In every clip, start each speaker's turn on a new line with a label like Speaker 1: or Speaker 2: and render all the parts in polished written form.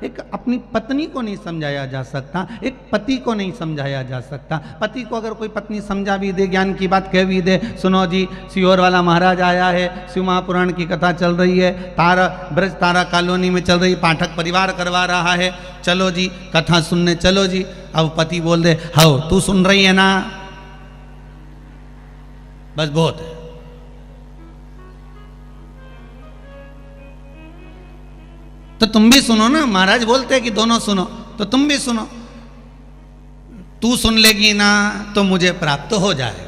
Speaker 1: एक अपनी पत्नी को नहीं समझाया जा सकता, एक पति को नहीं समझाया जा सकता। पति को अगर कोई पत्नी समझा भी दे, ज्ञान की बात कह भी दे, सुनो जी सीहोर वाला महाराज आया है, शिव महापुराण की कथा चल रही है, तारा ब्रज तारा कॉलोनी में चल रही, पाठक परिवार करवा रहा है, चलो जी कथा सुनने चलो जी। अब पति बोल दे, हाँ तू सुन रही है ना, बस बहुत है। तो तुम भी सुनो ना, महाराज बोलते हैं कि दोनों सुनो, तो तुम भी सुनो। तू सुन लेगी ना तो मुझे प्राप्त हो जाएगा,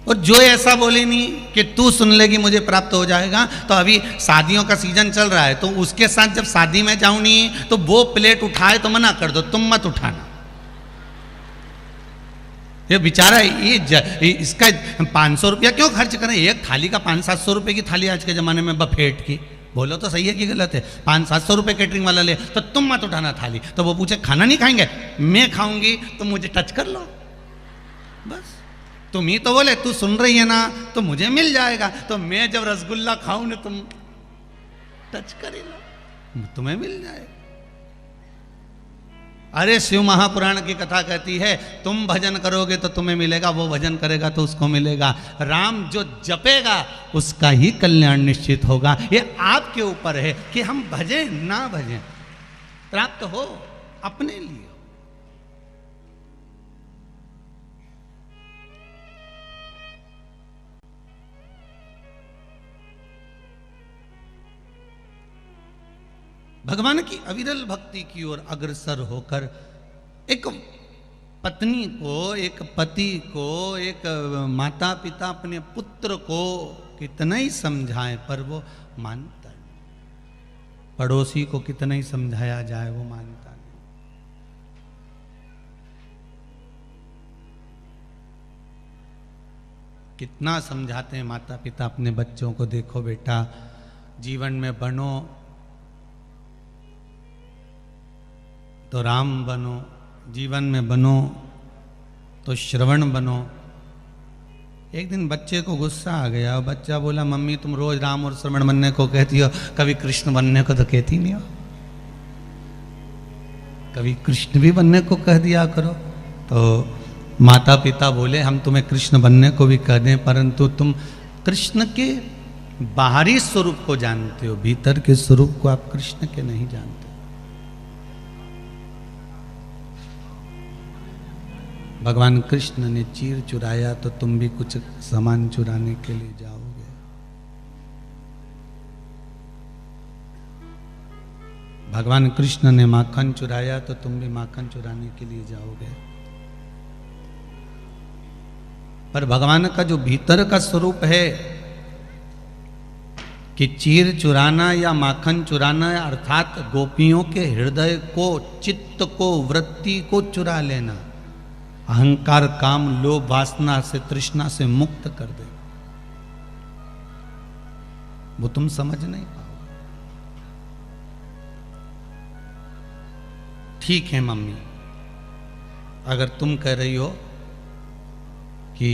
Speaker 1: और जो ऐसा बोले नहीं कि तू सुन लेगी मुझे प्राप्त हो जाएगा, तो अभी शादियों का सीजन चल रहा है, तो उसके साथ जब शादी में जाऊं नहीं तो वो प्लेट उठाए तो मना कर दो, तुम मत उठाना। ये बेचारा इसका 500 रुपया क्यों खर्च करें, एक थाली का 500-700 रुपए की थाली आज के जमाने में बफेट की, बोलो तो सही है कि गलत है। 500-700 रुपए कैटरिंग वाला ले, तो तुम मत उठाना थाली। तो वो पूछे खाना नहीं खाएंगे, मैं खाऊंगी तो मुझे टच कर लो, बस। तुम ही तो बोले तू सुन रही है ना तो मुझे मिल जाएगा, तो मैं जब रसगुल्ला खाऊं ना तुम टच कर ही लो, तुम्हें मिल जाएगा। अरे शिव महापुराण की कथा कहती है तुम भजन करोगे तो तुम्हें मिलेगा, वो भजन करेगा तो उसको मिलेगा। राम जो जपेगा उसका ही कल्याण निश्चित होगा। ये आपके ऊपर है कि हम भजें ना भजें, प्राप्त हो अपने लिए। भगवान की अविरल भक्ति की ओर अग्रसर होकर एक पत्नी को, एक पति को, एक माता पिता अपने पुत्र को कितना ही समझाएं पर वो मानता नहीं। पड़ोसी को कितना ही समझाया जाए वो मानता नहीं। कितना समझाते हैं माता पिता अपने बच्चों को, देखो बेटा जीवन में बनो तो राम बनो, जीवन में बनो तो श्रवण बनो। एक दिन बच्चे को गुस्सा आ गया और बच्चा बोला मम्मी तुम रोज राम और श्रवण बनने को कहती हो, कभी कृष्ण बनने को तो कहती नहीं हो, कभी कृष्ण भी बनने को कह दिया करो। तो माता पिता बोले हम तुम्हें कृष्ण बनने को भी कह दें, परंतु तुम कृष्ण के बाहरी स्वरूप को जानते हो, भीतर के स्वरूप को आप कृष्ण के नहीं जानते। भगवान कृष्ण ने चीर चुराया तो तुम भी कुछ सामान चुराने के लिए जाओगे। भगवान कृष्ण ने माखन चुराया तो तुम भी माखन चुराने के लिए जाओगे। पर भगवान का जो भीतर का स्वरूप है कि चीर चुराना या माखन चुराना अर्थात गोपियों के हृदय को, चित्त को, वृत्ति को चुरा लेना, अहंकार काम लोभ वासना से, तृष्णा से मुक्त कर दे, वो तुम समझ नहीं पाओ। ठीक है मम्मी, अगर तुम कह रही हो कि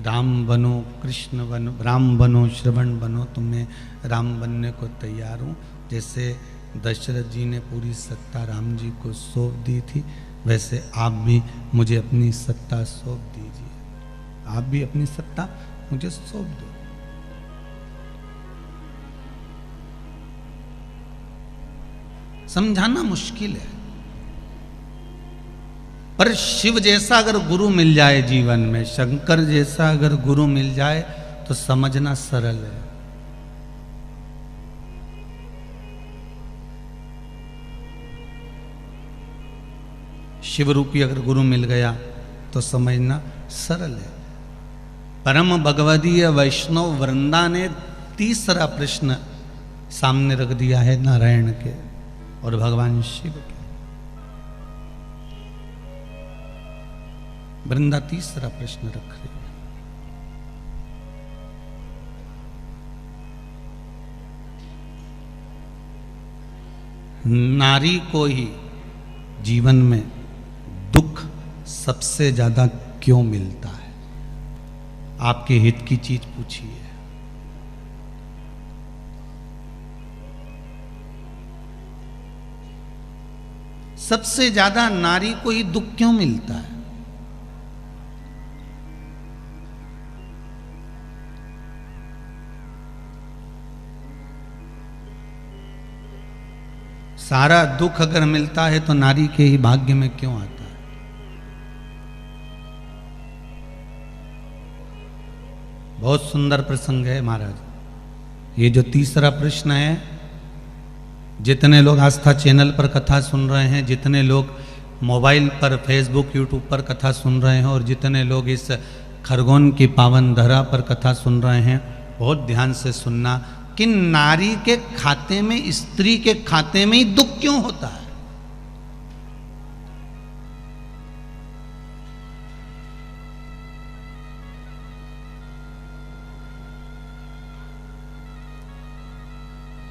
Speaker 1: राम बनो, कृष्ण बनो, राम बनो, श्रवण बनो, तो मैं राम बनने को तैयार हूं। जैसे दशरथ जी ने पूरी सत्ता राम जी को सौंप दी थी, वैसे आप भी मुझे अपनी सत्ता सौंप दीजिए, आप भी अपनी सत्ता मुझे सौंप दो। समझाना मुश्किल है, पर शिव जैसा अगर गुरु मिल जाए जीवन में, शंकर जैसा अगर गुरु मिल जाए तो समझना सरल है। शिव रूपी अगर गुरु मिल गया तो समझना सरल है। परम भगवदीय वैष्णव वृंदा ने तीसरा प्रश्न सामने रख दिया है नारायण के और भगवान शिव के। वृंदा तीसरा प्रश्न रख रही है। नारी को ही जीवन में दुख सबसे ज्यादा क्यों मिलता है? आपके हित की चीज पूछिए। सबसे ज्यादा नारी को ही दुख क्यों मिलता है? सारा दुख अगर मिलता है तो नारी के ही भाग्य में क्यों आता है? बहुत सुंदर प्रसंग है महाराज। ये जो तीसरा प्रश्न है, जितने लोग आस्था चैनल पर कथा सुन रहे हैं, जितने लोग मोबाइल पर, फेसबुक, यूट्यूब पर कथा सुन रहे हैं, और जितने लोग इस खरगोन की पावन धरा पर कथा सुन रहे हैं, बहुत ध्यान से सुनना कि नारी के खाते में, स्त्री के खाते में ही दुख क्यों होता है?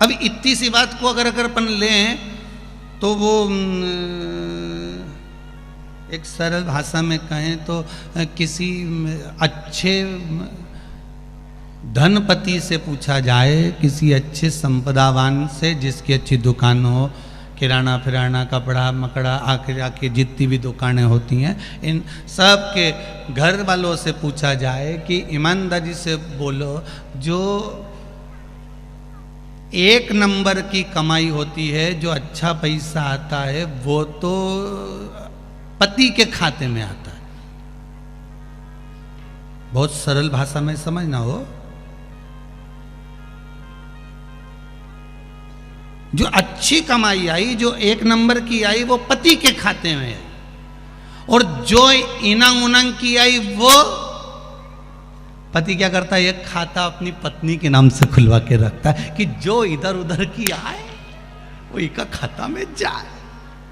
Speaker 1: अब इतनी सी बात को अगर अपन लें तो वो एक सरल भाषा में कहें तो किसी अच्छे धनपति से पूछा जाए, किसी अच्छे संपदावान से जिसकी अच्छी दुकान हो, किराना फिराना, कपड़ा मकड़ा, आके जितनी भी दुकानें होती हैं, इन सब के घर वालों से पूछा जाए कि ईमानदारी से बोलो, जो एक नंबर की कमाई होती है, जो अच्छा पैसा आता है, वो तो पति के खाते में आता है। बहुत सरल भाषा में समझना हो, जो अच्छी कमाई आई, जो एक नंबर की आई, वो पति के खाते में आई, और जो इनंग उनंग की आई वो पति क्या करता है, एक खाता अपनी पत्नी के नाम से खुलवा के रखता है कि जो इधर उधर की आए वो इका खाता में जाए।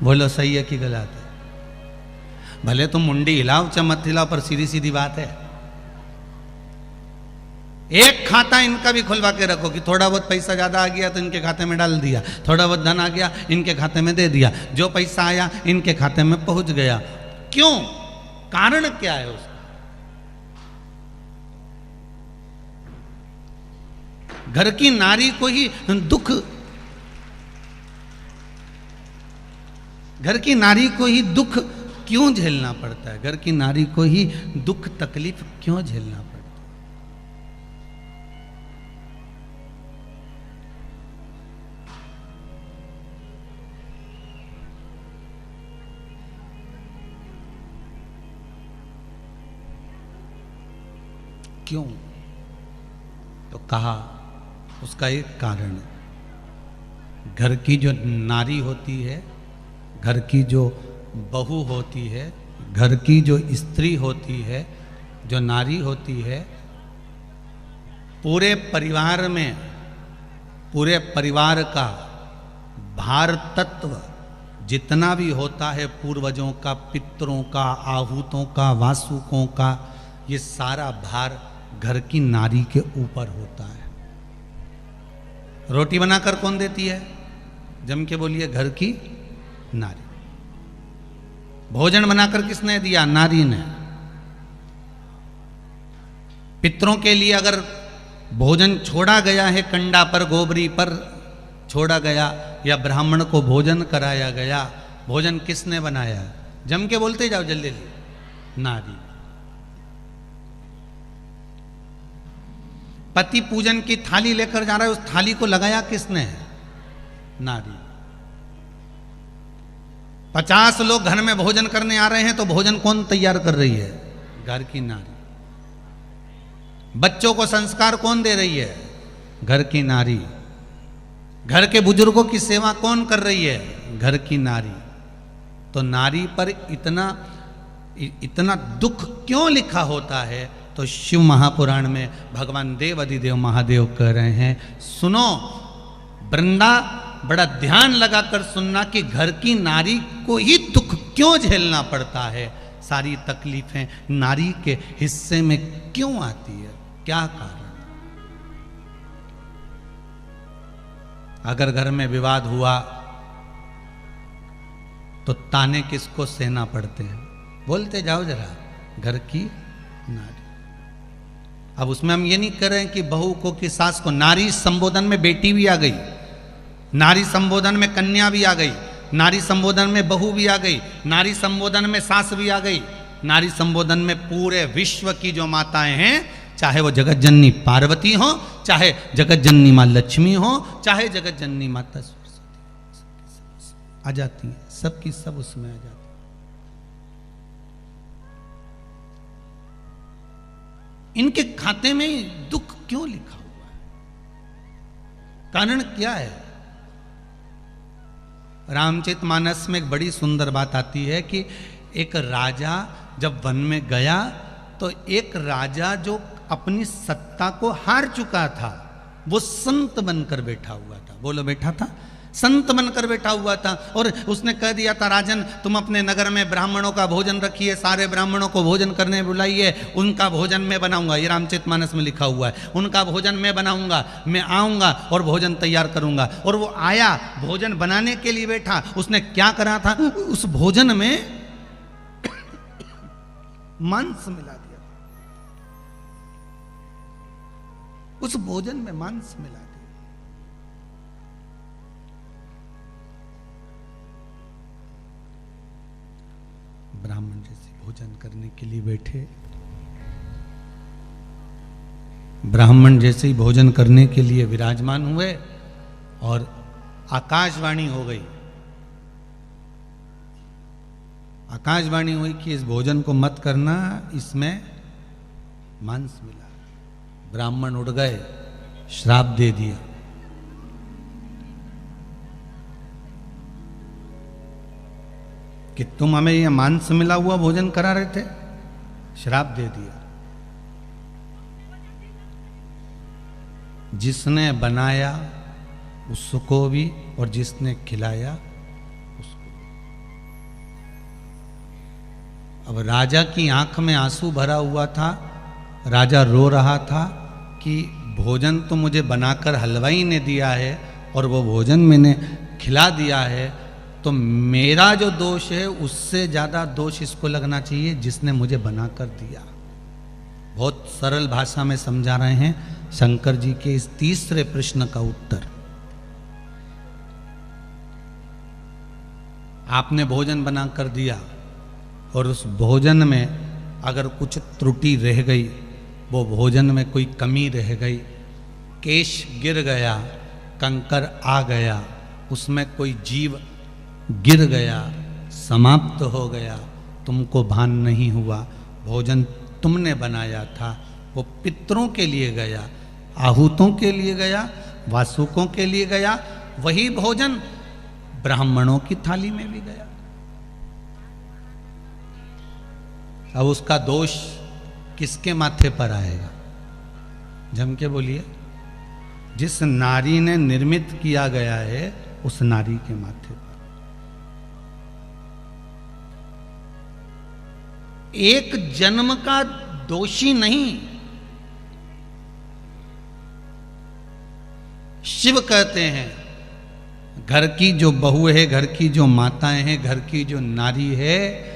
Speaker 1: बोलो सही है कि गलत है? भले तुम मुंडी हिलाओ चमत हिलाओ, पर सीधी सीधी बात है, एक खाता इनका भी खुलवा के रखो कि थोड़ा बहुत पैसा ज्यादा आ गया तो इनके खाते में डाल दिया, थोड़ा बहुत धन आ गया इनके खाते में दे दिया, जो पैसा आया इनके खाते में पहुंच गया। क्यों? कारण क्या है उसका? घर की नारी को ही दुख, घर की नारी को ही दुख क्यों झेलना पड़ता है? घर की नारी को ही दुख तकलीफ क्यों झेलना पड़ता है? क्यों? तो कहा उसका एक कारण है। घर की जो नारी होती है, घर की जो बहू होती है, घर की जो स्त्री होती है, जो नारी होती है, पूरे परिवार में, पूरे परिवार का भार तत्व जितना भी होता है, पूर्वजों का, पितरों का, आहूतों का, वासुकों का, ये सारा भार घर की नारी के ऊपर होता है। रोटी बनाकर कौन देती है? जम के बोलिए, घर की नारी। भोजन बनाकर किसने दिया? नारी ने। पितरों के लिए अगर भोजन छोड़ा गया है, कंडा पर, गोबरी पर छोड़ा गया, या ब्राह्मण को भोजन कराया गया, भोजन किसने बनाया? जम के बोलते जाओ जल्दी, नारी। पति पूजन की थाली लेकर जा रहा है, उस थाली को लगाया किसने? नारी। 50 लोग घर में भोजन करने आ रहे हैं तो भोजन कौन तैयार कर रही है? घर की नारी। बच्चों को संस्कार कौन दे रही है? घर की नारी। घर के बुजुर्गों की सेवा कौन कर रही है? घर की नारी। तो नारी पर इतना दुख क्यों लिखा होता है? तो शिव महापुराण में भगवान देव अधिदेव महादेव कह रहे हैं, सुनो वृंदा, बड़ा ध्यान लगाकर सुनना कि घर की नारी को ही दुख क्यों झेलना पड़ता है, सारी तकलीफें नारी के हिस्से में क्यों आती है, क्या कारण? अगर घर में विवाद हुआ तो ताने किसको सहना पड़ते हैं? बोलते जाओ जरा, घर की नारी। अब उसमें हम ये नहीं कर रहे हैं कि बहू को, कि सास को, नारी संबोधन में बेटी भी आ गई, नारी संबोधन में कन्या भी आ गई, नारी संबोधन में बहू भी आ गई, नारी संबोधन में सास भी आ गई, नारी संबोधन में पूरे विश्व की जो माताएं हैं, चाहे वो जगत जननी पार्वती हो, चाहे जगत जननी माँ लक्ष्मी हो, चाहे जगत जननी माता आ जाती है, सबकी सब उसमें आ जाती है। इनके खाते में दुख क्यों लिखा हुआ है? कारण क्या है? रामचरितमानस में एक बड़ी सुंदर बात आती है कि एक राजा जब वन में गया तो एक राजा जो अपनी सत्ता को हार चुका था, वो संत बनकर बैठा हुआ था। बोलो, बैठा था, संत बनकर बैठा हुआ था। और उसने कह दिया था, राजन तुम अपने नगर में ब्राह्मणों का भोजन रखिए, सारे ब्राह्मणों को भोजन करने बुलाइए, उनका भोजन मैं बनाऊंगा। ये रामचरितमानस में लिखा हुआ है, उनका भोजन मैं बनाऊंगा, मैं आऊंगा और भोजन तैयार करूंगा। और वो आया, भोजन बनाने के लिए बैठा। उसने क्या करा था? उस भोजन में मांस मिला दिया, उस भोजन में मांस मिला दिया। ब्राह्मण जैसे भोजन करने के लिए बैठे, ब्राह्मण जैसे ही भोजन करने के लिए विराजमान हुए और आकाशवाणी हो गई। आकाशवाणी हुई कि इस भोजन को मत करना, इसमें मांस मिला। ब्राह्मण उड़ गए, श्राप दे दिया। कि तुम हमें यह मांस मिला हुआ भोजन करा रहे थे, श्राप दे दिया। जिसने बनाया उसको भी और जिसने खिलाया उसको भी। अब राजा की आंख में आंसू भरा हुआ था, राजा रो रहा था कि भोजन तो मुझे बनाकर हलवाई ने दिया है और वो भोजन मैंने खिला दिया है, तो मेरा जो दोष है उससे ज़्यादा दोष इसको लगना चाहिए जिसने मुझे बनाकर दिया। बहुत सरल भाषा में समझा रहे हैं शंकर जी के इस तीसरे प्रश्न का उत्तर। आपने भोजन बनाकर दिया और उस भोजन में अगर कुछ त्रुटि रह गई, वो भोजन में कोई कमी रह गई, केश गिर गया, कंकर आ गया, उसमें कोई जीव गिर गया, समाप्त हो गया, तुमको भान नहीं हुआ, भोजन तुमने बनाया था, वो पितरों के लिए गया, आहूतों के लिए गया, वासुकों के लिए गया, वही भोजन ब्राह्मणों की थाली में भी गया। अब उसका दोष किसके माथे पर आएगा? जम के बोलिए। जिस नारी ने निर्मित किया गया है उस नारी के माथे पर। एक जन्म का दोषी नहीं। शिव कहते हैं घर की जो बहू है, घर की जो माताएं हैं, घर की जो नारी है,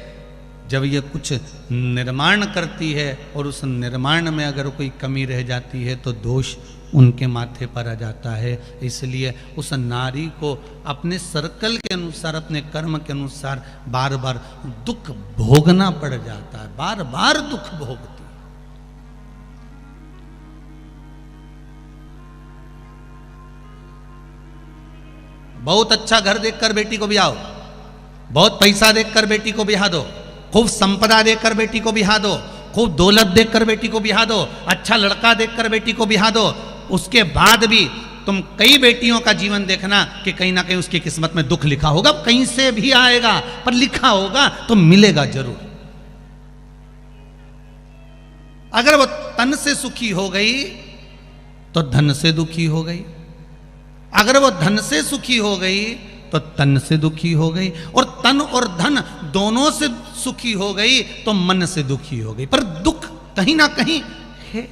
Speaker 1: जब ये कुछ निर्माण करती है और उस निर्माण में अगर कोई कमी रह जाती है तो दोष उनके माथे पर आ जाता है। इसलिए उस नारी को अपने सर्कल के अनुसार, अपने कर्म के अनुसार बार बार दुख भोगना पड़ जाता है, बार बार दुख भोगती है। बहुत अच्छा घर देखकर बेटी को ब्याहो, बहुत पैसा देखकर बेटी को ब्याह दो, खूब संपदा देखकर बेटी को ब्याह दो, खूब दौलत देखकर बेटी को ब्याह दो, अच्छा लड़का देखकर बेटी को ब्याह दो। उसके बाद भी तुम कई बेटियों का जीवन देखना कि कहीं ना कहीं उसकी किस्मत में दुख लिखा होगा, कहीं से भी आएगा पर लिखा होगा तो मिलेगा जरूर। अगर वो तन से सुखी हो गई तो धन से दुखी हो गई, अगर वो धन से सुखी हो गई तो तन से दुखी हो गई, और तन और धन दोनों से सुखी हो गई तो मन से दुखी हो गई। पर दुख कहीं ना कहीं है।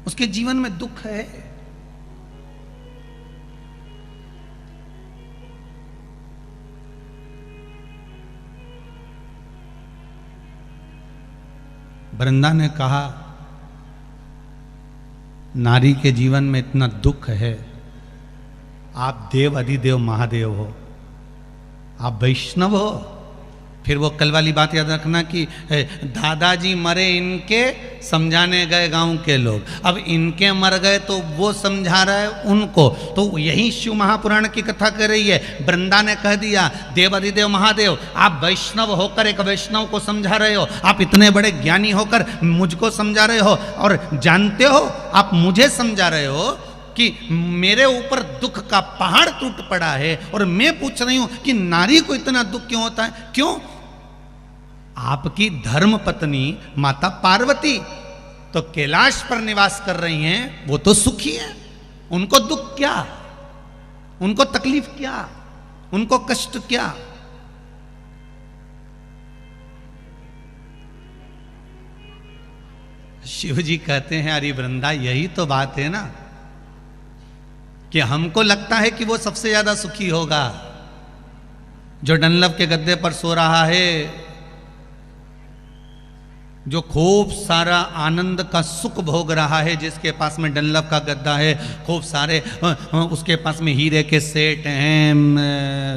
Speaker 1: उसके जीवन में दुख है। वृंदा ने कहा नारी के जीवन में इतना दुख है, आप देव अधिदेव महादेव हो, आप वैष्णव हो। फिर वो कल वाली बात याद रखना कि दादाजी मरे इनके, समझाने गए गांव के लोग, अब इनके मर गए तो वो समझा रहा है उनको। तो यही शिव महापुराण की कथा कर रही है। वृंदा ने कह दिया देव अधिदेव महादेव, आप वैष्णव होकर एक वैष्णव को समझा रहे हो, आप इतने बड़े ज्ञानी होकर मुझको समझा रहे हो, और जानते हो आप मुझे समझा रहे हो कि मेरे ऊपर दुख का पहाड़ टूट पड़ा है, और मैं पूछ रही हूं कि नारी को इतना दुख क्यों होता है? क्यों? आपकी धर्म पत्नी माता पार्वती तो कैलाश पर निवास कर रही हैं, वो तो सुखी है, उनको दुख क्या, उनको तकलीफ क्या, उनको कष्ट क्या? शिव जी कहते हैं अरे वृंदा, यही तो बात है ना कि हमको लगता है कि वो सबसे ज्यादा सुखी होगा, जो डनलप के गद्दे पर सो रहा है, जो खूब सारा आनंद का सुख भोग रहा है, जिसके पास में डनलप का गद्दा है, खूब सारे उसके पास में हीरे के सेट हैं,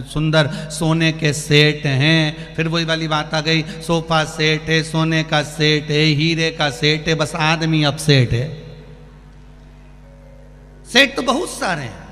Speaker 1: सुंदर सोने के सेट हैं, फिर वही वाली बात आ गई, सोफा सेट है, सोने का सेट है, हीरे का सेट है, बस आदमी अपसेट है। सेट तो बहुत सारे हैं।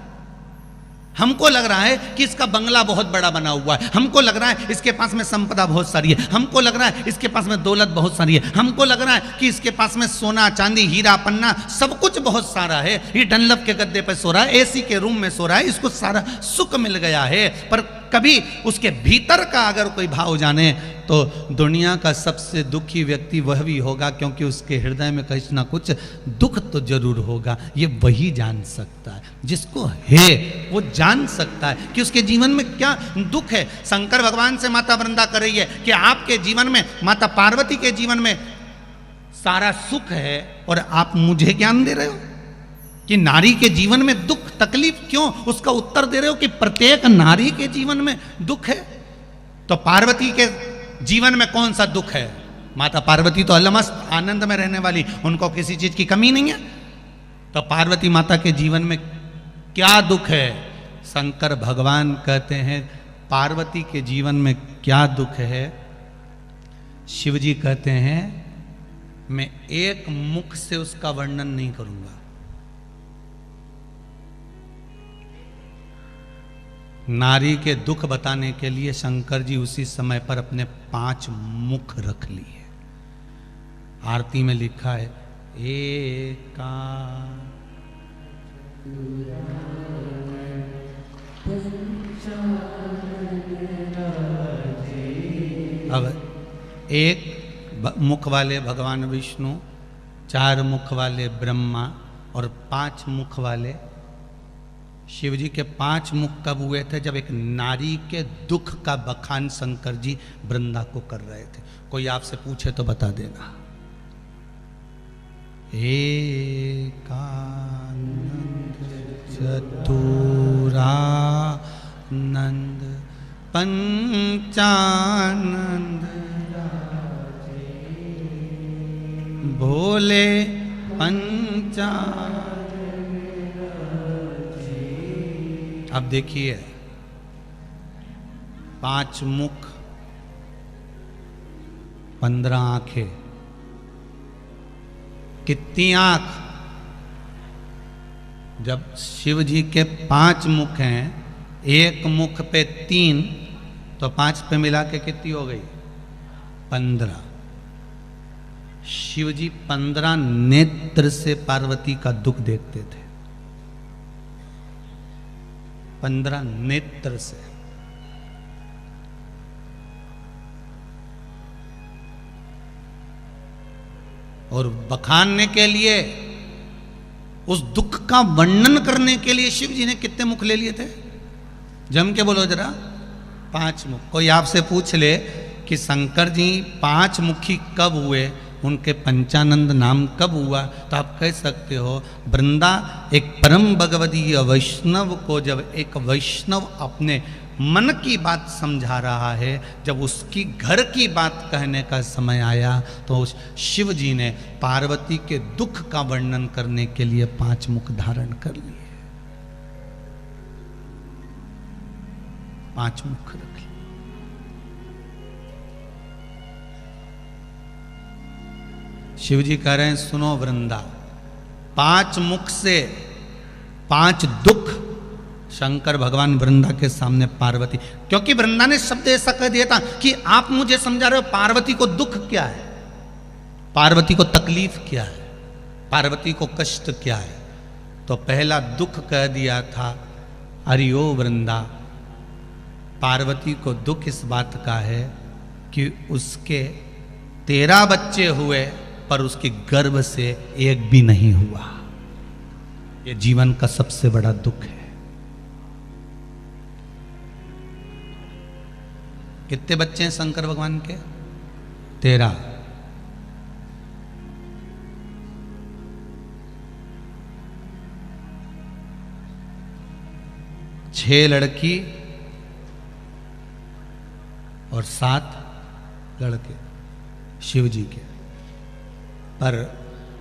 Speaker 1: हमको लग रहा है कि इसका बंगला बहुत बड़ा बना हुआ है, हमको लग रहा है इसके पास में संपदा बहुत सारी है, हमको लग रहा है इसके पास में दौलत बहुत सारी है, हमको लग रहा है कि इसके पास में सोना चांदी हीरा पन्ना सब कुछ बहुत सारा है। ये डनलप के गद्दे पर सो रहा है, एसी के रूम में सो रहा है, इसको सारा सुख मिल गया है। पर कभी उसके भीतर का अगर कोई भाव जाने तो दुनिया का सबसे दुखी व्यक्ति वह भी होगा, क्योंकि उसके हृदय में कुछ ना कुछ दुख तो जरूर होगा। ये वही जान सकता है, जिसको है वो जान सकता है कि उसके जीवन में क्या दुख है। शंकर भगवान से माता वृंदा कर रही है कि आपके जीवन में, माता पार्वती के जीवन में सारा सुख है, और आप मुझे ज्ञान दे रहे हो कि नारी के जीवन में दुख तकलीफ क्यों? उसका उत्तर दे रहे हो कि प्रत्येक नारी के जीवन में दुख है। तो पार्वती के जीवन में कौन सा दुख है? माता पार्वती तो अलमस्त आनंद में रहने वाली, उनको किसी चीज की कमी नहीं है। तो पार्वती माता के जीवन में क्या दुख है? शंकर भगवान कहते हैं पार्वती के जीवन में क्या दुख है? शिव जी कहते हैं मैं एक मुख से उसका वर्णन नहीं करूंगा। नारी के दुख बताने के लिए शंकर जी उसी समय पर अपने 5 मुख रख लिए। आरती में लिखा है एका, अब एक मुख वाले भगवान विष्णु, 4 मुख वाले ब्रह्मा और 5 मुख वाले शिव जी के 5 मुख कब हुए थे? जब एक नारी के दुख का बखान शंकर जी वृंदा को कर रहे थे। कोई आपसे पूछे तो बता देगा। एकानंद चतुरानंद पंचानंद भोले पंचानंद। अब देखिए 5 मुख 15 आंखें, कितनी आंख? जब शिव जी के 5 मुख हैं, एक मुख पे 3, तो 5 पे मिला के कितनी हो गई? 15। शिव जी 15 नेत्र से पार्वती का दुख देखते थे, 15 नेत्र से। और बखानने के लिए, उस दुख का वर्णन करने के लिए शिव जी ने कितने मुख ले लिए थे? जम के बोलो जरा। 5 मुख। कोई आपसे पूछ ले कि शंकर जी 5 मुखी कब हुए, उनके पंचानंद नाम कब हुआ, तो आप कह सकते हो वृंदा एक परम भगवदीय वैष्णव को जब एक वैष्णव अपने मन की बात समझा रहा है। जब उसकी घर की बात कहने का समय आया तो उस शिव जी ने पार्वती के दुख का वर्णन करने के लिए 5 मुख धारण कर लिए, 5 मुख रख लिए। शिव जी कह रहे हैं सुनो वृंदा, 5 मुख से 5 दुख शंकर भगवान वृंदा के सामने पार्वती, क्योंकि वृंदा ने शब्द ऐसा कह दिया था कि आप मुझे समझा रहे हो पार्वती को दुख क्या है, पार्वती को तकलीफ क्या है, पार्वती को कष्ट क्या है। तो पहला दुख कह दिया था, अरे ओ वृंदा, पार्वती को दुख इस बात का है कि उसके 13 बच्चे हुए पर उसके गर्भ से एक भी नहीं हुआ। ये जीवन का सबसे बड़ा दुख है। कितने बच्चे हैं शंकर भगवान के? 13। छह लड़की और 7 लड़के शिव जी के। पर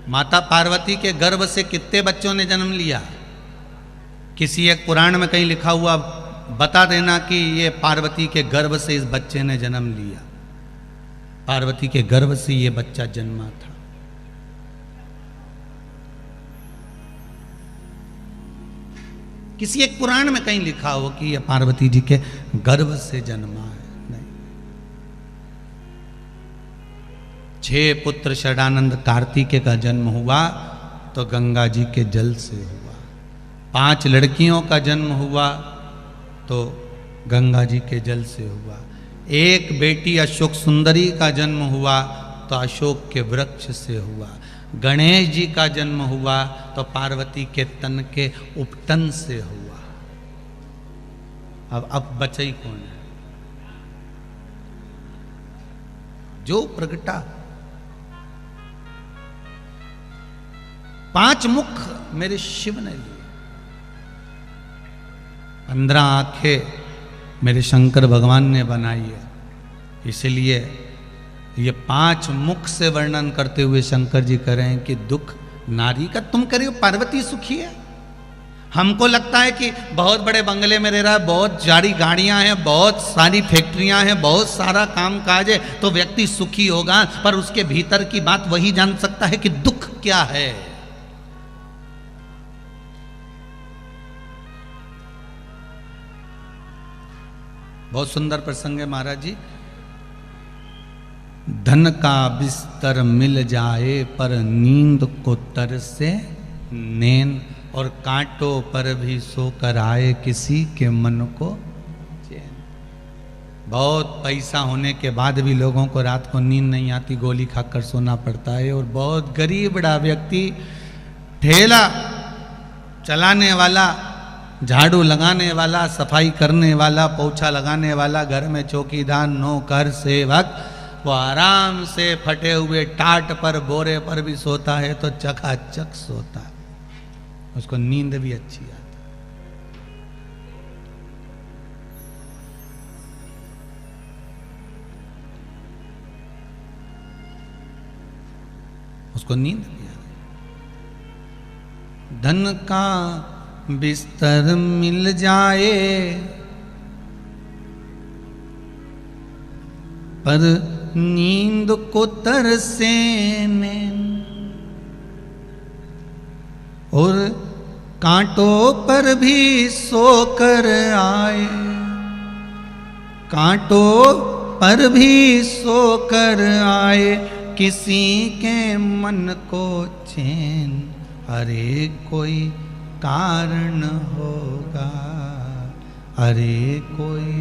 Speaker 1: माता पार्वती के गर्भ से कितने बच्चों ने जन्म लिया? किसी एक पुराण में कहीं लिखा हुआ बता देना कि ये पार्वती के गर्भ से इस बच्चे ने जन्म लिया, पार्वती के गर्भ से ये बच्चा जन्मा था। किसी एक पुराण में कहीं लिखा हो कि यह पार्वती जी के गर्भ से जन्मा है, नहीं। 6 पुत्र षडानंद कार्तिकेय का जन्म हुआ तो गंगा जी के जल से हुआ। 5 लड़कियों का जन्म हुआ तो गंगा जी के जल से हुआ। 1 बेटी अशोक सुंदरी का जन्म हुआ तो अशोक के वृक्ष से हुआ। गणेश जी का जन्म हुआ तो पार्वती के तन के उपटन से हुआ। अब बचई कौन है? जो प्रगटा 5 मुख मेरे शिव ने लिए, 15 आंखें मेरे शंकर भगवान ने बनाई है। इसलिए ये 5 मुख से वर्णन करते हुए शंकर जी कह रहे हैं कि दुख नारी का तुम कह रहे हो पार्वती सुखी है। हमको लगता है कि बहुत बड़े बंगले में रह रहा है, बहुत सारी गाड़ियां हैं, बहुत सारी फैक्ट्रियां हैं, बहुत सारा काम काज है तो व्यक्ति सुखी होगा, पर उसके भीतर की बात वही जान सकता है कि दुख क्या है। बहुत सुंदर प्रसंग है महाराज जी। धन का बिस्तर मिल जाए पर नींद को तरसे नैन, और कांटों पर भी सोकर आए किसी के मन को चैन। बहुत पैसा होने के बाद भी लोगों को रात को नींद नहीं आती, गोली खाकर सोना पड़ता है। और बहुत गरीब बड़ा व्यक्ति, ठेला चलाने वाला, झाड़ू लगाने वाला, सफाई करने वाला, पोछा लगाने वाला, घर में चौकीदार, नौकर, सेवक, वो आराम से फटे हुए टाट पर, बोरे पर भी सोता है तो चकाचक सोता है, उसको नींद भी अच्छी आती। उसको नींद भी आती। धन का बिस्तर मिल जाए पर नींद को तरसे नैन, और कांटों पर भी सोकर आए, कांटों पर भी सोकर आए किसी के मन को चैन। अरे कोई कारण होगा, अरे कोई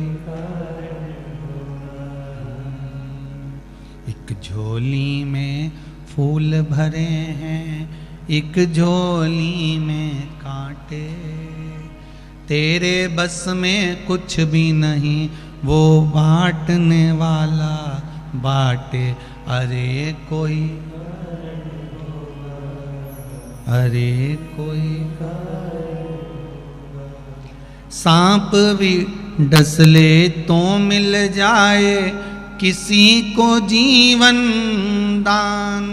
Speaker 1: एक झोली में फूल भरे हैं, एक झोली में कांटे, तेरे बस में कुछ भी नहीं, वो बांटने वाला बांटे। अरे कोई, अरे कोई सांप भी डसले तो मिल जाए किसी को जीवन दान,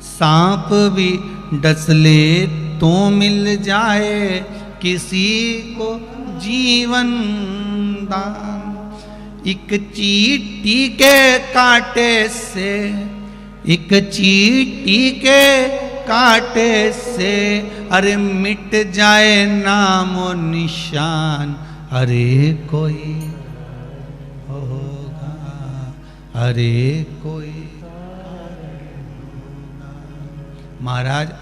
Speaker 1: सांप भी डसले तो मिल जाए किसी को जीवन दान। एक चींटी के कांटे से, एक चींटी के कांटे से अरे मिट जाए नाम और निशान, अरे कोई होगा, अरे कोई। महाराज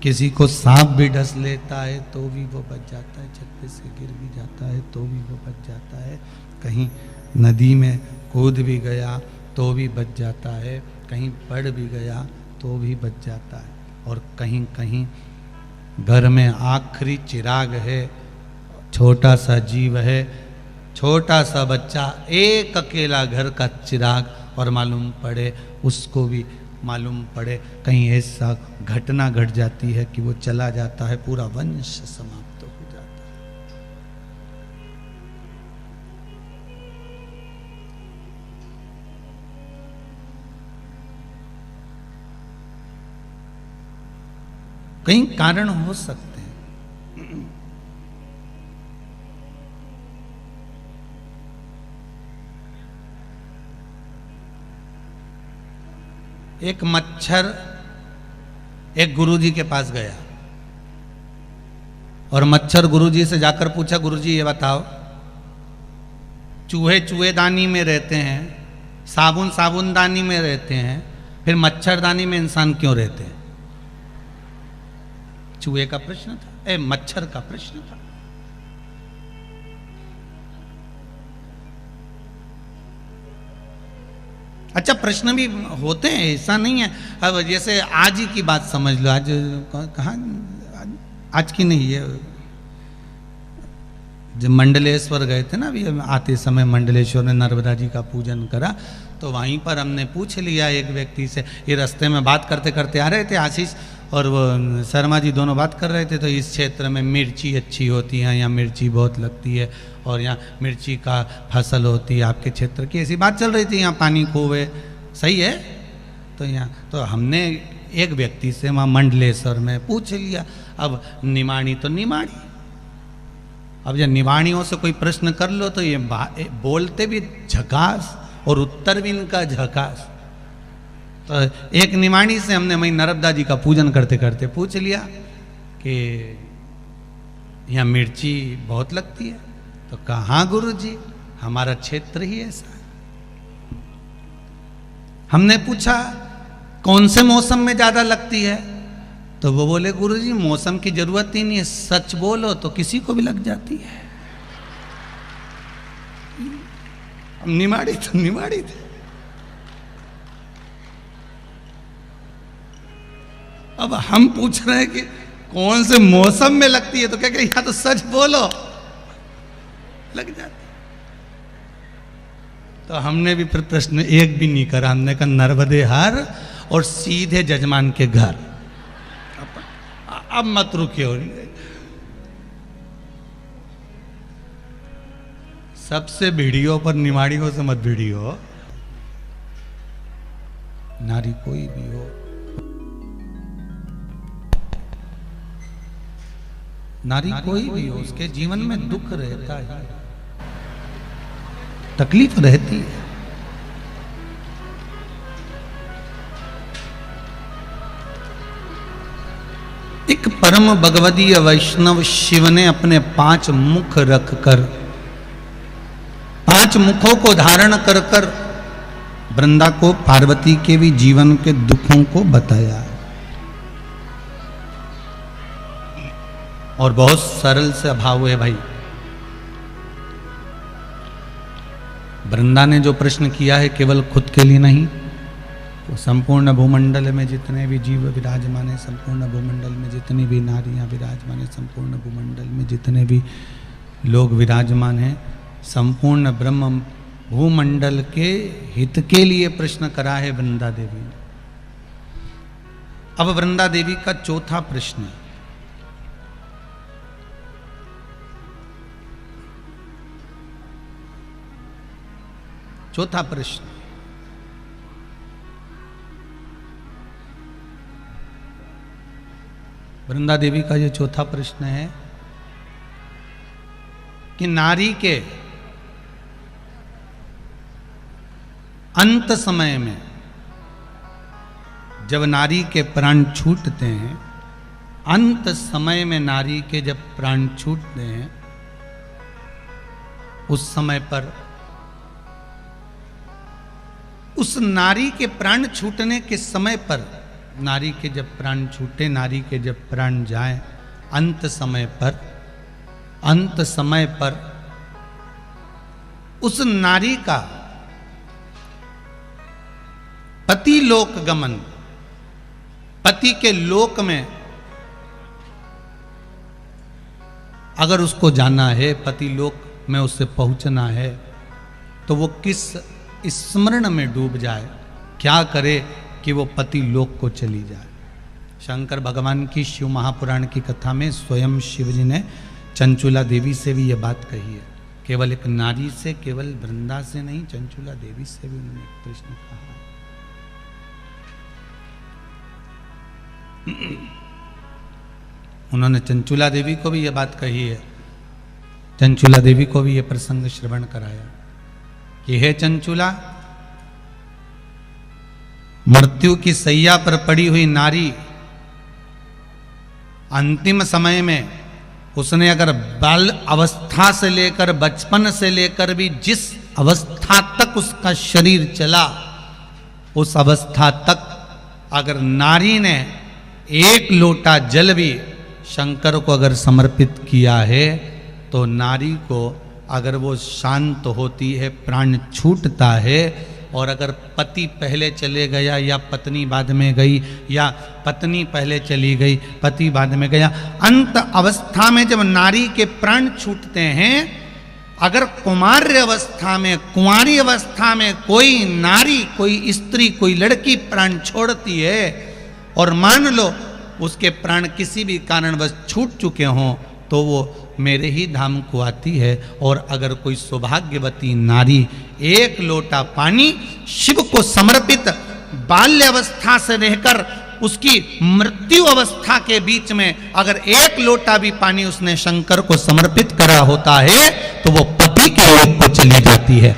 Speaker 1: किसी को सांप भी डस लेता है तो भी वो बच जाता है, छत से गिर भी जाता है तो भी वो बच जाता है, कहीं नदी में कूद भी गया तो भी बच जाता है, कहीं पड़ भी गया तो भी बच जाता है, और कहीं कहीं घर में आखिरी चिराग है, छोटा सा जीव है, छोटा सा बच्चा, एक अकेला घर का चिराग, और मालूम पड़े उसको भी मालूम पड़े कहीं ऐसा घटना घट जाती है कि वो चला जाता है, पूरा वंश समाप्त हो जाता है। कई कारण हो सकते हैं। एक मच्छर एक गुरुजी के पास गया और मच्छर गुरुजी से जाकर पूछा, गुरुजी ये बताओ, चूहे चूहेदानी में रहते हैं, साबुन साबुनदानी में रहते हैं, फिर मच्छरदानी में इंसान क्यों रहते हैं? चूहे का प्रश्न था, मच्छर का प्रश्न था। अच्छा, प्रश्न भी होते हैं, ऐसा नहीं है। अब जैसे आज ही की बात समझ लो, आज कहाँ, आज की नहीं है, जब मंडलेश्वर गए थे ना, अभी आते समय मंडलेश्वर ने नर्मदा जी का पूजन करा, तो वहीं पर हमने पूछ लिया एक व्यक्ति से, ये रास्ते में बात करते करते आ रहे थे, आशीष और वो शर्मा जी दोनों बात कर रहे थे, तो इस क्षेत्र में मिर्ची अच्छी होती है, यहाँ मिर्ची बहुत लगती है और यहाँ मिर्ची का फसल होती है, आपके क्षेत्र की ऐसी बात चल रही थी, यहाँ पानी खूब है, सही है। तो यहाँ तो हमने एक व्यक्ति से वहाँ मंडलेश्वर में पूछ लिया, अब निमाणी तो निमाणी, अब जब निवाणियों से कोई प्रश्न कर लो तो ये बोलते भी झकास और उत्तर भी इनका झकास। तो एक निमाणी से हमने वही नर्मदा जी का पूजन करते करते पूछ लिया कि यहाँ मिर्ची बहुत लगती है, तो कहाँ गुरु जी, हमारा क्षेत्र ही ऐसा है। हमने पूछा कौन से मौसम में ज्यादा लगती है, तो वो बोले गुरु जी मौसम की जरूरत ही नहीं है, सच बोलो तो किसी को भी लग जाती है। निमाड़ी तो निमाड़ी थे। अब हम पूछ रहे हैं कि कौन से मौसम में लगती है, तो क्या यहाँ तो सच बोलो, लग जाती। तो हमने भी फिर प्रश्न एक भी नहीं करा, हमने कहा नर्मदे हार और सीधे जजमान के घर। अब मत रुकियो, सबसे भिड़ियो पर निमाड़ियों से मत भिड़ियो, नारी कोई भी हो, नारी कोई भी हो, उसके जीवन में दुख रहता है, तकलीफ रहती है। एक परम भगवदीय वैष्णव शिव ने अपने 5 मुख रखकर, 5 मुखों को धारण कर कर वृंदा को पार्वती के भी जीवन के दुखों को बताया, और बहुत सरल से भाव है भाई। वृंदा ने जो प्रश्न किया है केवल खुद के लिए नहीं, तो संपूर्ण भूमंडल में जितने भी जीव विराजमान है, संपूर्ण भूमंडल में जितनी भी नारियां विराजमान है, संपूर्ण भूमंडल में जितने भी लोग विराजमान हैं, संपूर्ण ब्रह्म भूमंडल के हित के लिए प्रश्न करा है वृंदा देवी ने। अब वृंदा देवी का चौथा प्रश्न, चौथा प्रश्न, वृंदा देवी का ये चौथा प्रश्न है कि नारी के अंत समय में जब नारी के प्राण छूटते हैं, अंत समय में नारी के जब प्राण छूटते हैं, उस समय पर उस नारी के प्राण छूटने के समय पर, नारी के जब प्राण छूटे, नारी के जब प्राण जाए, अंत समय पर उस नारी का पति लोक गमन, पति के लोक में अगर उसको जाना है, पति लोक में उससे पहुंचना है, तो वो किस स्मरण में डूब जाए, क्या करे कि वो पति लोक को चली जाए। शंकर भगवान की शिव महापुराण की कथा में स्वयं शिव जी ने चंचुला देवी से भी ये बात कही है। केवल एक नारी से, केवल वृंदा से नहीं, चंचुला देवी से भी उन्होंने एक प्रश्न कहा। उन्होंने चंचुला देवी को भी ये बात कही है, चंचुला देवी को भी ये प्रसंग श्रवण कराया कि हे चंचुला, मृत्यु की सैया पर पड़ी हुई नारी अंतिम समय में उसने अगर बाल अवस्था से लेकर, बचपन से लेकर भी जिस अवस्था तक उसका शरीर चला, उस अवस्था तक अगर नारी ने एक लोटा जल भी शंकर को अगर समर्पित किया है, तो नारी को अगर वो शांत होती है, प्राण छूटता है, और अगर पति पहले चले गया या पत्नी बाद में गई, या पत्नी पहले चली गई पति बाद में गया, अंत अवस्था में जब नारी के प्राण छूटते हैं, अगर कुमार्य अवस्था में, कुंवारी अवस्था में कोई नारी, कोई स्त्री, कोई लड़की प्राण छोड़ती है, और मान लो उसके प्राण किसी भी कारणवश छूट चुके हों, तो वो मेरे ही धाम को आती है। और अगर कोई सौभाग्यवती नारी एक लोटा पानी शिव को समर्पित बाल्य अवस्था से रहकर उसकी मृत्यु अवस्था के बीच में अगर एक लोटा भी पानी उसने शंकर को समर्पित करा होता है, तो वो पति के लोक को चली जाती है,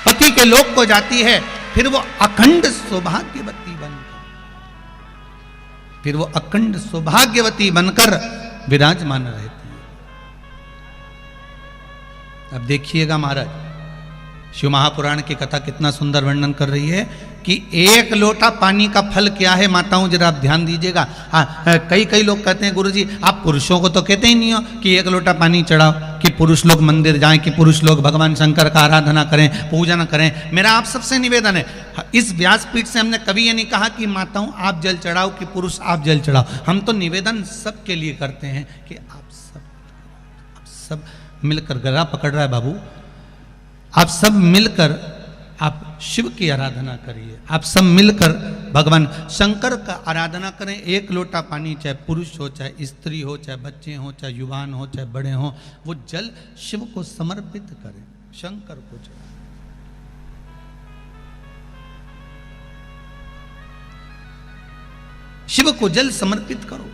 Speaker 1: पति के लोक को जाती है। फिर वो अखंड सौभाग्यवती बनकर, फिर वो अखंड सौभाग्यवती बनकर विराजमान रहती है। अब देखिएगा महाराज, शिव महापुराण की कथा कितना सुंदर वर्णन कर रही है कि एक लोटा पानी का फल क्या है। माताओं जरा आप ध्यान दीजिएगा। कई लोग कहते हैं गुरुजी आप पुरुषों को तो कहते ही नहीं हो कि एक लोटा पानी चढ़ाओ, कि पुरुष लोग मंदिर जाएं, कि पुरुष लोग भगवान शंकर का आराधना करें, पूजन करें। मेरा आप सबसे निवेदन है, इस व्यासपीठ से हमने कभी ये नहीं कहा कि माताओं आप जल चढ़ाओ, कि पुरुष आप जल चढ़ाओ। हम तो निवेदन सबके लिए करते हैं कि आप सब मिलकर, गला पकड़ रहा है बाबू, आप सब मिलकर आप शिव की आराधना करिए, आप सब मिलकर भगवान शंकर का आराधना करें। एक लोटा पानी, चाहे पुरुष हो, चाहे स्त्री हो, चाहे बच्चे हो, चाहे युवान हो, चाहे बड़े हो, वो जल शिव को समर्पित करें, शंकर को चढ़ाएं। शिव को जल समर्पित करो।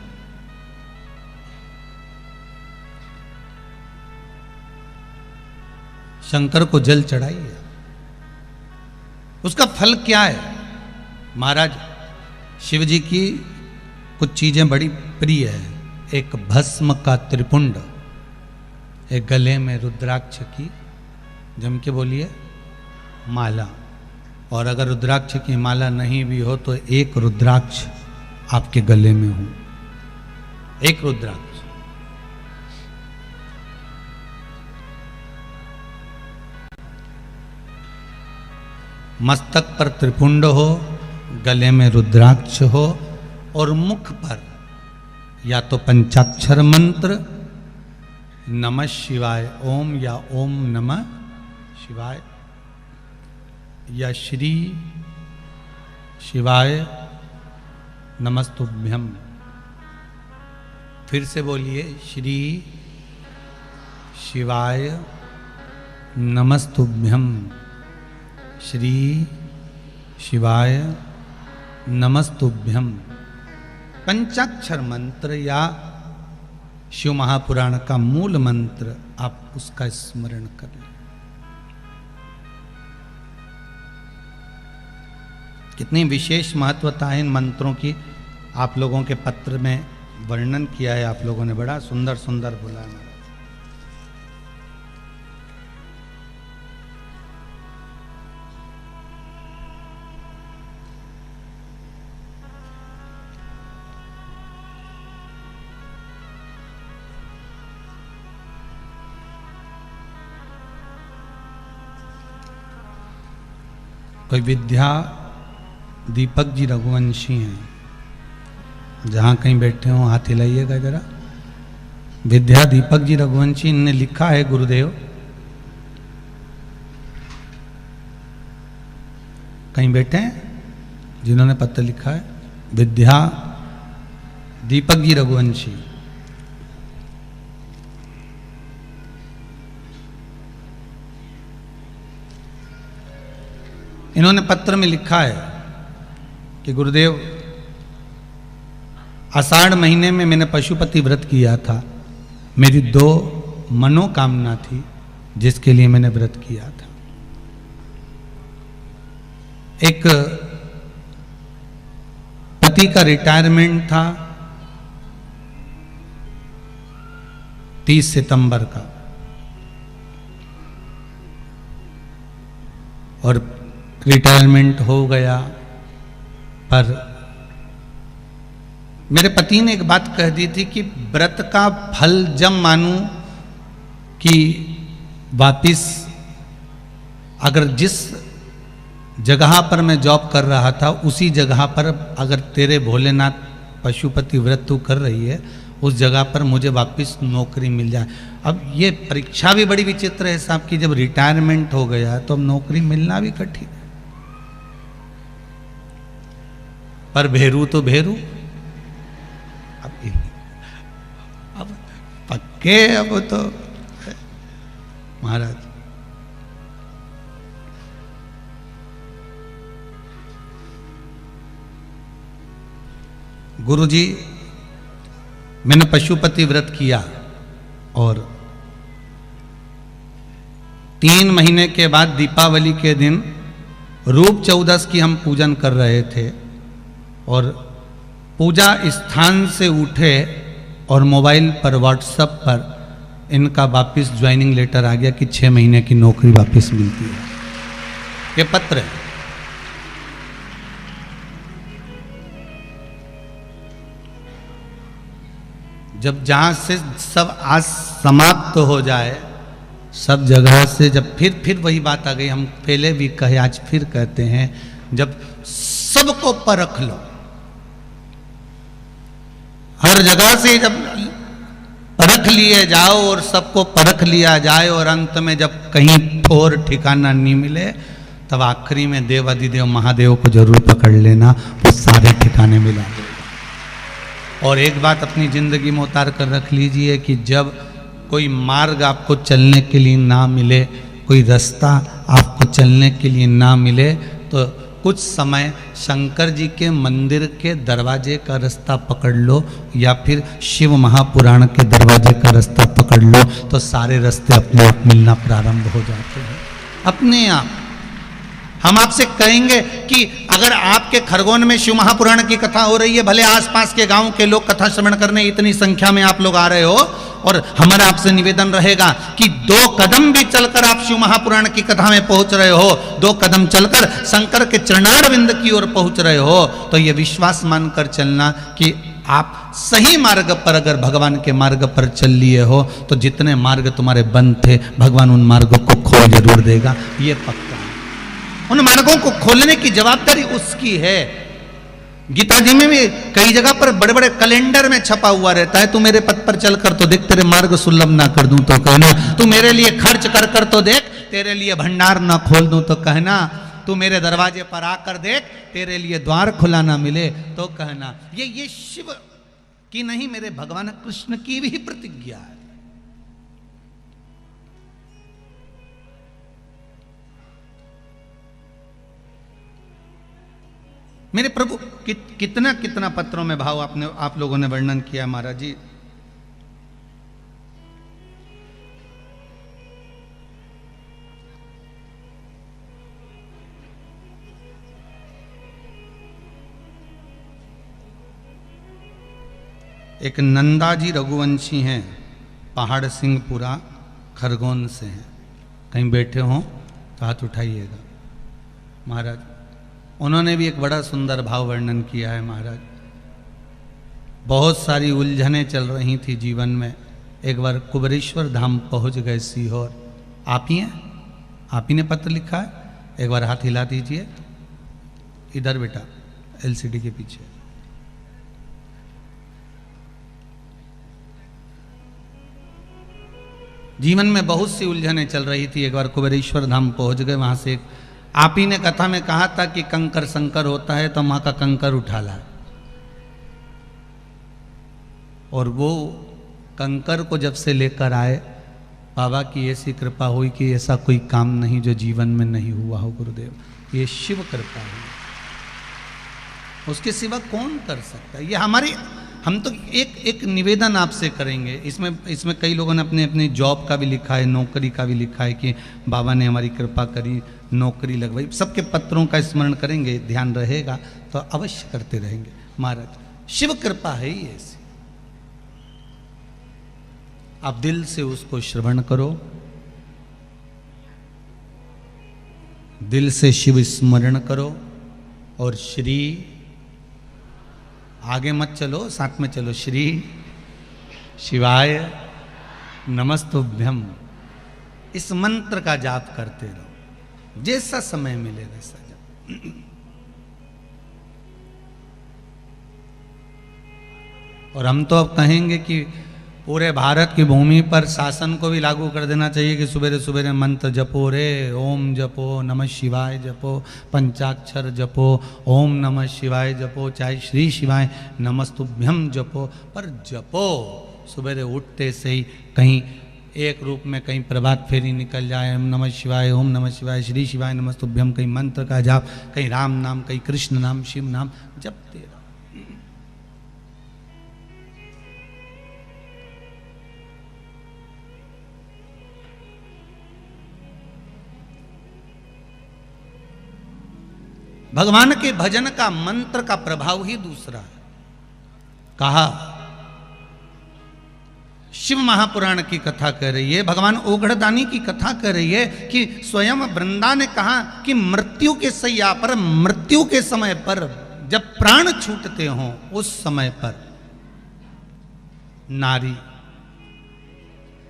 Speaker 1: शंकर को जल चढ़ाइए। उसका फल क्या है महाराज? शिव जी की कुछ चीजें बड़ी प्रिय है। एक भस्म का त्रिपुंड, एक गले में रुद्राक्ष की, जम के बोलिए, माला। और अगर रुद्राक्ष की माला नहीं भी हो तो एक रुद्राक्ष आपके गले में हो, एक रुद्राक्ष। मस्तक पर त्रिपुंड हो, गले में रुद्राक्ष हो, और मुख पर या तो पंचाक्षर मंत्र नमः शिवाय ओम, या ओम नमः शिवाय, या श्री शिवाय नमस्तुभ्यम। फिर से बोलिए, श्री शिवाय नमस्तुभ्यम। श्री शिवाय नमस्तुभ्यम पंचाक्षर मंत्र या शिव महापुराण का मूल मंत्र आप उसका स्मरण कर लें। कितनी विशेष महत्वता है इन मंत्रों की, आप लोगों के पत्र में वर्णन किया है, आप लोगों ने बड़ा सुंदर सुंदर बोला है। कोई विद्या दीपक जी रघुवंशी हैं, जहाँ कहीं बैठे हो हाथ हिलाइएगा जरा। विद्या दीपक जी रघुवंशी ने लिखा है, गुरुदेव कहीं बैठे हैं जिन्होंने पत्र लिखा है, विद्या दीपक जी रघुवंशी। इन्होंने पत्र में लिखा है कि गुरुदेव, आषाढ़ महीने में मैंने पशुपति व्रत किया था। मेरी 2 मनोकामना थी जिसके लिए मैंने व्रत किया था। एक पति का रिटायरमेंट था 30 सितंबर का, और रिटायरमेंट हो गया, पर मेरे पति ने एक बात कह दी थी कि व्रत का फल जब मानूं कि वापिस अगर जिस जगह पर मैं जॉब कर रहा था उसी जगह पर अगर तेरे भोलेनाथ पशुपति व्रत तू कर रही है, उस जगह पर मुझे वापस नौकरी मिल जाए। अब ये परीक्षा भी बड़ी विचित्र है साहब कि जब रिटायरमेंट हो गया तो अब नौकरी मिलना भी कठिन है। पर भेरू तो भेरू, अब पक्के अब तो महाराज। गुरुजी, मैंने पशुपति व्रत किया और 3 महीने के बाद दीपावली के दिन रूप चौदस की हम पूजन कर रहे थे और पूजा स्थान से उठे और मोबाइल पर व्हाट्सएप पर इनका वापस ज्वाइनिंग लेटर आ गया कि 6 महीने की नौकरी वापस मिलती है। ये पत्र है। जब जहां से सब आज समाप्त हो जाए, सब जगह से जब फिर वही बात आ गई, हम पहले भी कहे आज फिर कहते हैं, जब सबको परख लो, हर जगह से जब परख लिए जाओ और सबको परख लिया जाए और अंत में जब कहीं ठोर ठिकाना नहीं मिले, तब आखिरी में देव अधिदेव महादेव को जरूर पकड़ लेना, वो सारे ठिकाने मिला देगा। और एक बात अपनी जिंदगी में उतार कर रख लीजिए कि जब कोई मार्ग आपको चलने के लिए ना मिले, कोई रास्ता आपको चलने के लिए ना मिले, तो कुछ समय शंकर जी के मंदिर के दरवाजे का रास्ता पकड़ लो या फिर शिव महापुराण के दरवाजे का रास्ता पकड़ लो, तो सारे रास्ते अपने आप मिलना प्रारंभ हो जाते हैं अपने आप। हम आपसे कहेंगे कि अगर आपके खरगोन में शिव महापुराण की कथा हो रही है, भले आसपास के गांव के लोग कथा श्रवण करने इतनी संख्या में आप लोग आ रहे हो, और हमारा आपसे निवेदन रहेगा कि 2 कदम भी चलकर आप शिव महापुराण की कथा में पहुंच रहे हो, 2 कदम चलकर शंकर के चरणारविंद की ओर पहुंच रहे हो, तो यह विश्वास मानकर चलना कि आप सही मार्ग पर अगर भगवान के मार्ग पर चल लिए हो, तो जितने मार्ग तुम्हारे बंद थे भगवान उन मार्गों को खोल जरूर देगा, ये पक्का। उन मार्गों को खोलने की जवाबदारी उसकी है। गीता जी में भी कई जगह पर बड़े बड़े कैलेंडर में छपा हुआ रहता है, तू मेरे पथ पर चल कर तो देख तेरे मार्ग सुलभ ना कर दूं तो कहना, तू मेरे लिए खर्च कर कर तो देख तेरे लिए भंडार ना खोल दूं तो कहना, तू मेरे दरवाजे पर आकर देख तेरे लिए द्वार खुला ना मिले तो कहना। ये शिव की नहीं, मेरे भगवान कृष्ण की भी प्रतिज्ञा है। मेरे प्रभु कितना कितना पत्रों में भाव आप लोगों ने वर्णन किया महाराज जी। एक नंदाजी रघुवंशी हैं, पहाड़ सिंहपुरा खरगोन से हैं, कहीं बैठे हों तो हाथ उठाइएगा। महाराज उन्होंने भी एक बड़ा सुंदर भाव वर्णन किया है। महाराज बहुत सारी उलझनें चल रही थी जीवन में, एक बार कुबरेश्वर धाम पहुंच गए सीहोर। आप ही हैं, आप ही ने पत्र लिखा है, एक बार हाथ हिला दीजिए। इधर बेटा, एलसीडी के पीछे। जीवन में बहुत सी उलझनें चल रही थी, एक बार कुबेरेश्वर धाम पहुंच गए। वहां से एक आप ही ने कथा में कहा था कि कंकर संकर होता है तो मां का कंकर उठा ला, और वो कंकर को जब से लेकर आए, बाबा की ऐसी कृपा हुई कि ऐसा कोई काम नहीं जो जीवन में नहीं हुआ हो गुरुदेव। ये शिव कृपा है, उसके सिवा कौन कर सकता है। ये हमारी, हम तो एक निवेदन आपसे करेंगे। इसमें कई लोगों ने अपने अपने जॉब का भी लिखा है, नौकरी का भी लिखा है कि बाबा ने हमारी कृपा करी, नौकरी लगवाई। सबके पत्रों का स्मरण करेंगे, ध्यान रहेगा तो अवश्य करते रहेंगे। महाराज शिव कृपा है ही ऐसी, आप दिल से उसको श्रवण करो, दिल से शिव स्मरण करो, और श्री आगे मत चलो, साथ में चलो। श्री शिवाय नमस्तुभ्यम, इस मंत्र का जाप करते रहो, जैसा समय मिले वैसा जाप। और हम तो अब कहेंगे कि पूरे भारत की भूमि पर शासन को भी लागू कर देना चाहिए कि सुबह सुबह मंत्र जपो रे, ओम जपो, नमः शिवाय जपो, पंचाक्षर जपो, ओम नमः शिवाय जपो, चाहे श्री शिवाय नमस्तुभ्यम जपो, पर जपो सुबह उठते से ही। कहीं एक रूप में कहीं प्रभात फेरी निकल जाए, ओम नमः शिवाय, ओम नमः शिवाय, श्री शिवाय नमस्तुभ्यम, कहीं मंत्र का जाप, कहीं राम नाम, कहीं कृष्ण नाम, शिव नाम जपते रहो। भगवान के भजन का मंत्र का प्रभाव ही दूसरा है। कहा शिव महापुराण की कथा कह रही है, भगवान ओघड़दानी की कथा कह रही है कि स्वयं वृंदा ने कहा कि मृत्यु के सैया पर, मृत्यु के समय पर, जब प्राण छूटते हों उस समय पर नारी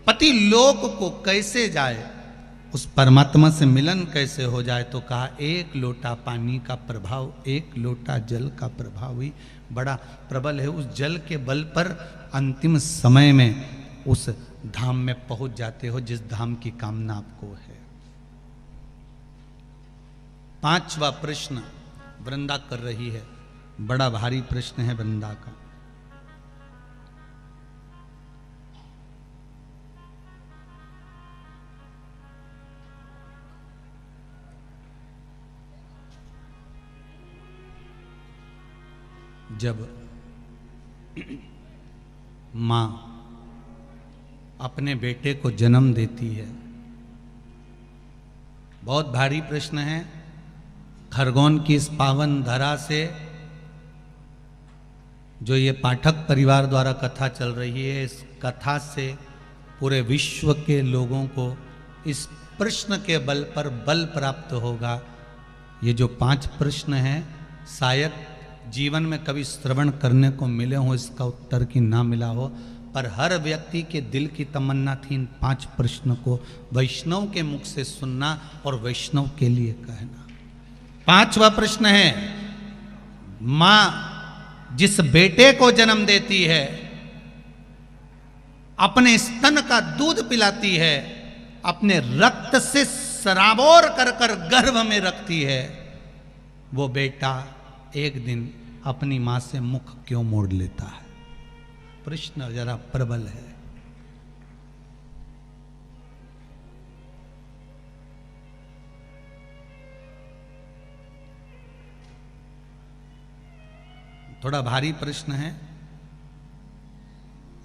Speaker 1: पति लोक को कैसे जाए, उस परमात्मा से मिलन कैसे हो जाए। तो कहा एक लोटा पानी का प्रभाव, एक लोटा जल का प्रभाव ही बड़ा प्रबल है। उस जल के बल पर अंतिम समय में उस धाम में पहुंच जाते हो जिस धाम की कामना आपको है। पांचवा प्रश्न वृंदा कर रही है, बड़ा भारी प्रश्न है वृंदा का। जब मां अपने बेटे को जन्म देती है, बहुत भारी प्रश्न है। खरगोन की इस पावन धरा से जो ये पाठक परिवार द्वारा कथा चल रही है, इस कथा से पूरे विश्व के लोगों को इस प्रश्न के बल पर बल प्राप्त होगा। ये जो 5 प्रश्न हैं, शायद जीवन में कभी श्रवण करने को मिले हो, इसका उत्तर की ना मिला हो, पर हर व्यक्ति के दिल की तमन्ना थी इन 5 प्रश्न को वैष्णव के मुख से सुनना और वैष्णव के लिए कहना। 5वां प्रश्न है, मां जिस बेटे को जन्म देती है, अपने स्तन का दूध पिलाती है, अपने रक्त से सराबोर कर कर गर्भ में रखती है, वो बेटा एक दिन अपनी मां से मुख क्यों मोड़ लेता है। प्रश्न जरा प्रबल है। थोड़ा भारी प्रश्न है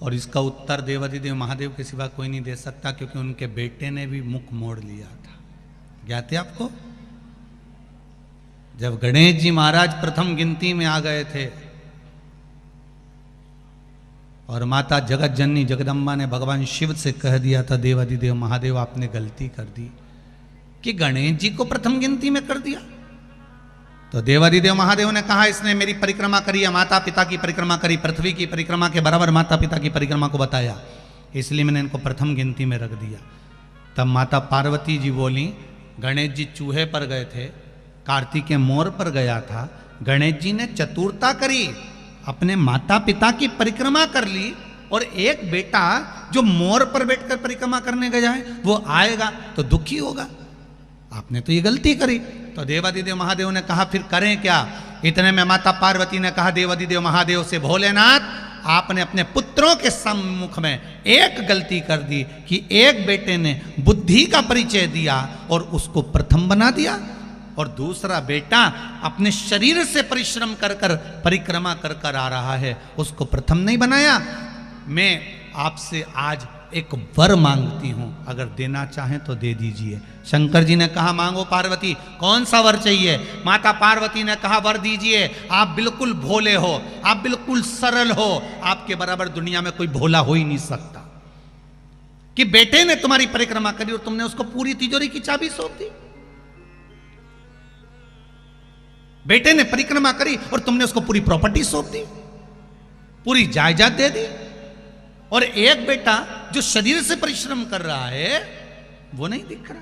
Speaker 1: और इसका उत्तर देवाधिदेव महादेव के सिवा कोई नहीं दे सकता, क्योंकि उनके बेटे ने भी मुख मोड़ लिया था। ज्ञात है आपको? जब गणेश जी महाराज प्रथम गिनती में आ गए थे और माता जगत जननी जगदम्बा ने भगवान शिव से कह दिया था, देवाधिदेव महादेव आपने गलती कर दी कि गणेश जी को प्रथम गिनती में कर दिया। तो देवाधिदेव महादेव ने कहा, इसने मेरी परिक्रमा करी है, माता पिता की परिक्रमा करी, पृथ्वी की परिक्रमा के बराबर माता पिता की परिक्रमा को बताया, इसलिए मैंने इनको प्रथम गिनती में रख दिया। तब माता पार्वती जी बोली, गणेश जी चूहे पर गए थे, कार्तिकेय मोर पर गया था, गणेश जी ने चतुरता करी, अपने माता पिता की परिक्रमा कर ली, और एक बेटा जो मोर पर बैठकर परिक्रमा करने गया है वो आएगा तो दुखी होगा, आपने तो ये गलती करी। तो देवाधिदेव महादेव ने कहा फिर करें क्या? इतने में माता पार्वती ने कहा देवाधिदेव महादेव से, भोलेनाथ आपने अपने पुत्रों के सम्मुख में एक गलती कर दी कि एक बेटे ने बुद्धि का परिचय दिया और उसको प्रथम बना दिया, और दूसरा बेटा अपने शरीर से परिश्रम कर कर परिक्रमा कर कर आ रहा है, उसको प्रथम नहीं बनाया। मैं आपसे आज एक वर मांगती हूं, अगर देना चाहें तो दे दीजिए। शंकर जी ने कहा मांगो पार्वती, कौन सा वर चाहिए? माता पार्वती ने कहा वर दीजिए, आप बिल्कुल भोले हो, आप बिल्कुल सरल हो, आपके बराबर दुनिया में कोई भोला हो ही नहीं सकता कि बेटे ने तुम्हारी परिक्रमा करी और तुमने उसको पूरी तिजोरी की चाबी सौंप दी। बेटे ने परिक्रमा करी और तुमने उसको पूरी प्रॉपर्टी सौंप दी, पूरी जायदाद दे दी, और एक बेटा जो शरीर से परिश्रम कर रहा है वो नहीं दिख रहा।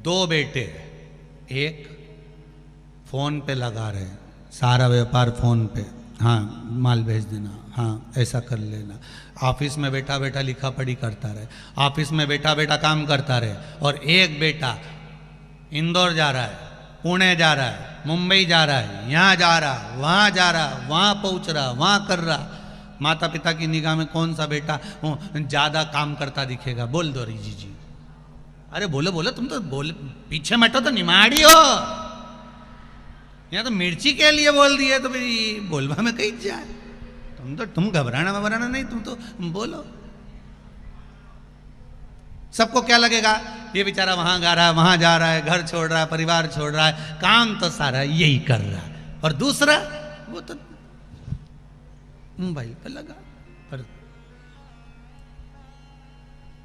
Speaker 1: दो बेटे, एक फोन पे लगा रहे, सारा व्यापार फोन पे, हाँ माल भेज देना, हाँ ऐसा कर लेना, ऑफिस में बैठा बैठा लिखा पढ़ी करता रहे, ऑफिस में बैठा बैठा काम करता रहे, और एक बेटा इंदौर जा रहा है, पुणे जा रहा है, मुंबई जा रहा है, यहाँ जा रहा, वहाँ जा रहा, वहाँ पहुँच रहा, वहाँ कर रहा। माता पिता की निगाह में कौन सा बेटा ज़्यादा काम करता दिखेगा? बोल दो रीजी जी, अरे बोलो बोलो, तुम तो बोल पीछे मटो तो निमाड़ी हो, यहाँ तो मिर्ची के लिए बोल दिए तो भाई बोलवा में कहीं जाए, तुम घबराना वबराना नहीं, तुम तो बोलो। सबको क्या लगेगा, ये बेचारा वहां गा रहा है, वहां जा रहा है, घर छोड़ रहा है, परिवार छोड़ रहा है, काम तो सारा यही कर रहा है, और दूसरा वो तो मोबाइल पर लगा। पर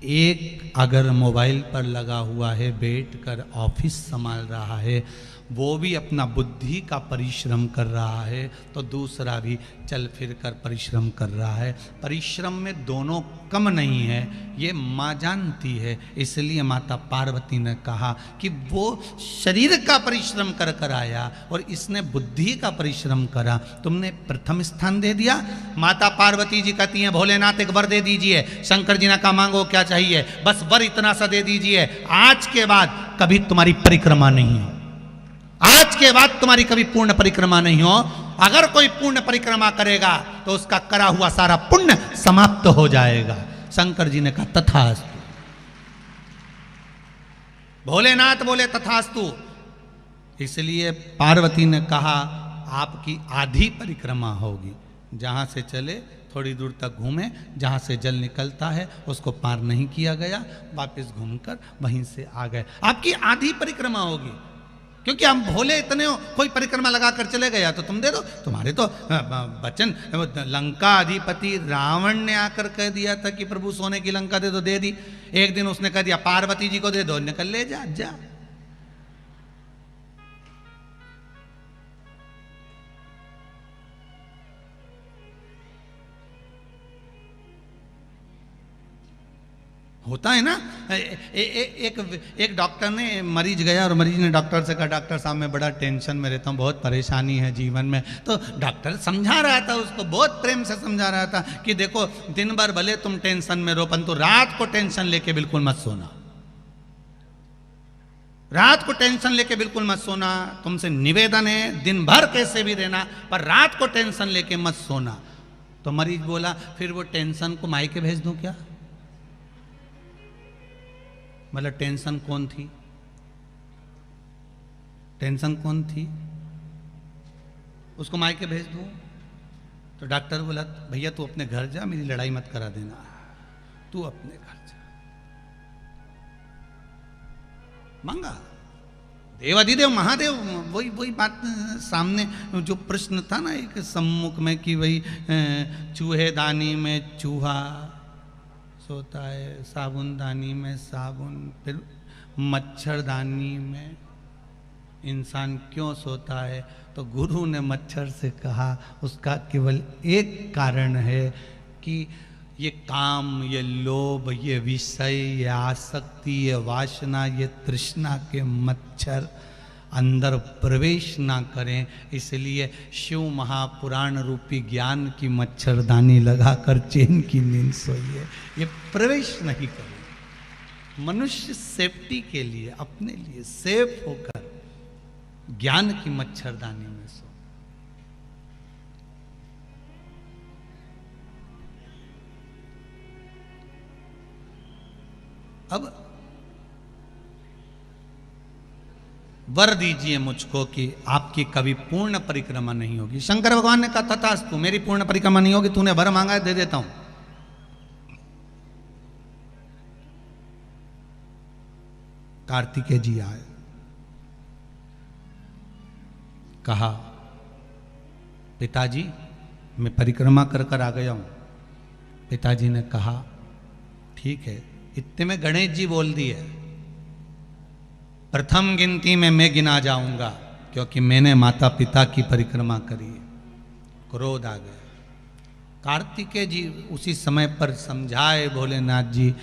Speaker 1: एक अगर मोबाइल पर लगा हुआ है, बैठकर ऑफिस संभाल रहा है, वो भी अपना बुद्धि का परिश्रम कर रहा है, तो दूसरा भी चल फिर कर परिश्रम कर रहा है। परिश्रम में दोनों कम नहीं है, ये माँ जानती है। इसलिए माता पार्वती ने कहा कि वो शरीर का परिश्रम कर कर आया और इसने बुद्धि का परिश्रम करा, तुमने प्रथम स्थान दे दिया। माता पार्वती जी कहती हैं भोलेनाथ एक वर दे दीजिए। शंकर जी ने कहा मांगो क्या चाहिए? बस वर इतना सा दे दीजिए, आज के बाद कभी तुम्हारी परिक्रमा नहीं हो, आज के बाद तुम्हारी कभी पूर्ण परिक्रमा नहीं हो। अगर कोई पूर्ण परिक्रमा करेगा तो उसका करा हुआ सारा पुण्य समाप्त हो जाएगा। शंकर जी ने कहा तथास्तु। भोलेनाथ बोले तथास्तु। इसलिए पार्वती ने कहा आपकी आधी परिक्रमा होगी, जहां से चले थोड़ी दूर तक घूमे, जहां से जल निकलता है उसको पार नहीं किया गया, वापस घूमकर वहीं से आ गए। आपकी आधी परिक्रमा होगी, क्योंकि हम भोले इतने हो, कोई परिक्रमा लगा कर चले गया तो तुम दे दो। तुम्हारे तो वचन, लंका अधिपति रावण ने आकर कह दिया था कि प्रभु सोने की लंका दे दो, दे दी। एक दिन उसने कह दिया पार्वती जी को दे दो, निकल ले जा जा। होता है ना। एक डॉक्टर ने, मरीज गया और मरीज ने डॉक्टर से कहा डॉक्टर साहब मैं बड़ा टेंशन में रहता हूँ, बहुत परेशानी है जीवन में। तो डॉक्टर समझा रहा था उसको, बहुत प्रेम से समझा रहा था कि देखो दिन भर भले तुम टेंशन में रहो, परंतु रात को टेंशन लेके बिल्कुल मत सोना, रात को टेंशन लेके बिल्कुल मत सोना। तुमसे निवेदन है दिन भर कैसे भी रहना, पर रात को टेंशन लेके मत सोना। तो मरीज बोला फिर वो टेंशन को मायके भेज दूं क्या? मतलब टेंशन कौन थी? टेंशन कौन थी? उसको मायके भेज दूं? तो डॉक्टर बोला भैया तू अपने घर जा, मेरी लड़ाई मत करा देना, तू अपने घर जा। मांगा देवाधिदेव महादेव, वही वही बात सामने जो प्रश्न था ना एक सम्मुख में कि वही चूहेदानी में चूहा सोता है, साबुनदानी में साबुन, फिर मच्छरदानी में इंसान क्यों सोता है? तो गुरु ने मच्छर से कहा उसका केवल एक कारण है कि ये काम, ये लोभ, ये विषय, ये आसक्ति, ये वासना, ये तृष्णा के मच्छर अंदर प्रवेश ना करें, इसलिए शिव महापुराण रूपी ज्ञान की मच्छरदानी लगाकर चैन की नींद सोइए, ये प्रवेश नहीं करें। मनुष्य सेफ्टी के लिए, अपने लिए सेफ होकर ज्ञान की मच्छरदानी में सो। अब वर दीजिए मुझको कि आपकी कभी पूर्ण परिक्रमा नहीं होगी। शंकर भगवान ने कहा तथास्तु, मेरी पूर्ण परिक्रमा नहीं होगी, तूने वर मांगा है दे देता हूं। कार्तिकेय जी आए, कहा पिताजी मैं परिक्रमा कर कर आ गया हूं। पिताजी ने कहा ठीक है। इतने में गणेश जी बोल दिए प्रथम गिनती में मैं गिना जाऊंगा, क्योंकि मैंने माता पिता की परिक्रमा करी है। क्रोध आ गया। कार्तिकेय जी उसी समय पर समझाए, भोलेनाथ जी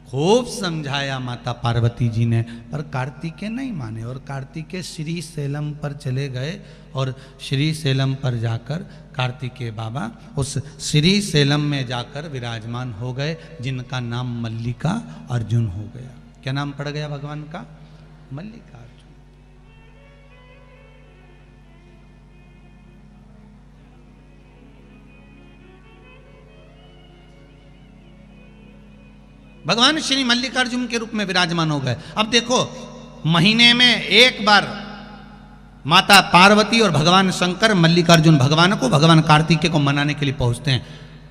Speaker 1: खूब समझाया माता पार्वती जी ने, पर कार्तिकेय नहीं माने और कार्तिकेय श्री सैलम पर चले गए और श्री सैलम पर जाकर कार्तिकेय बाबा उस श्री सैलम में जाकर विराजमान हो गए, जिनका नाम मल्लिका अर्जुन हो गया। क्या नाम पड़ गया भगवान का? मल्लिका अर्जुन। भगवान श्री मल्लिकार्जुन के रूप में विराजमान हो गए। अब देखो महीने में एक बार माता पार्वती और भगवान शंकर मल्लिकार्जुन भगवान को, भगवान कार्तिकेय को मनाने के लिए पहुंचते हैं।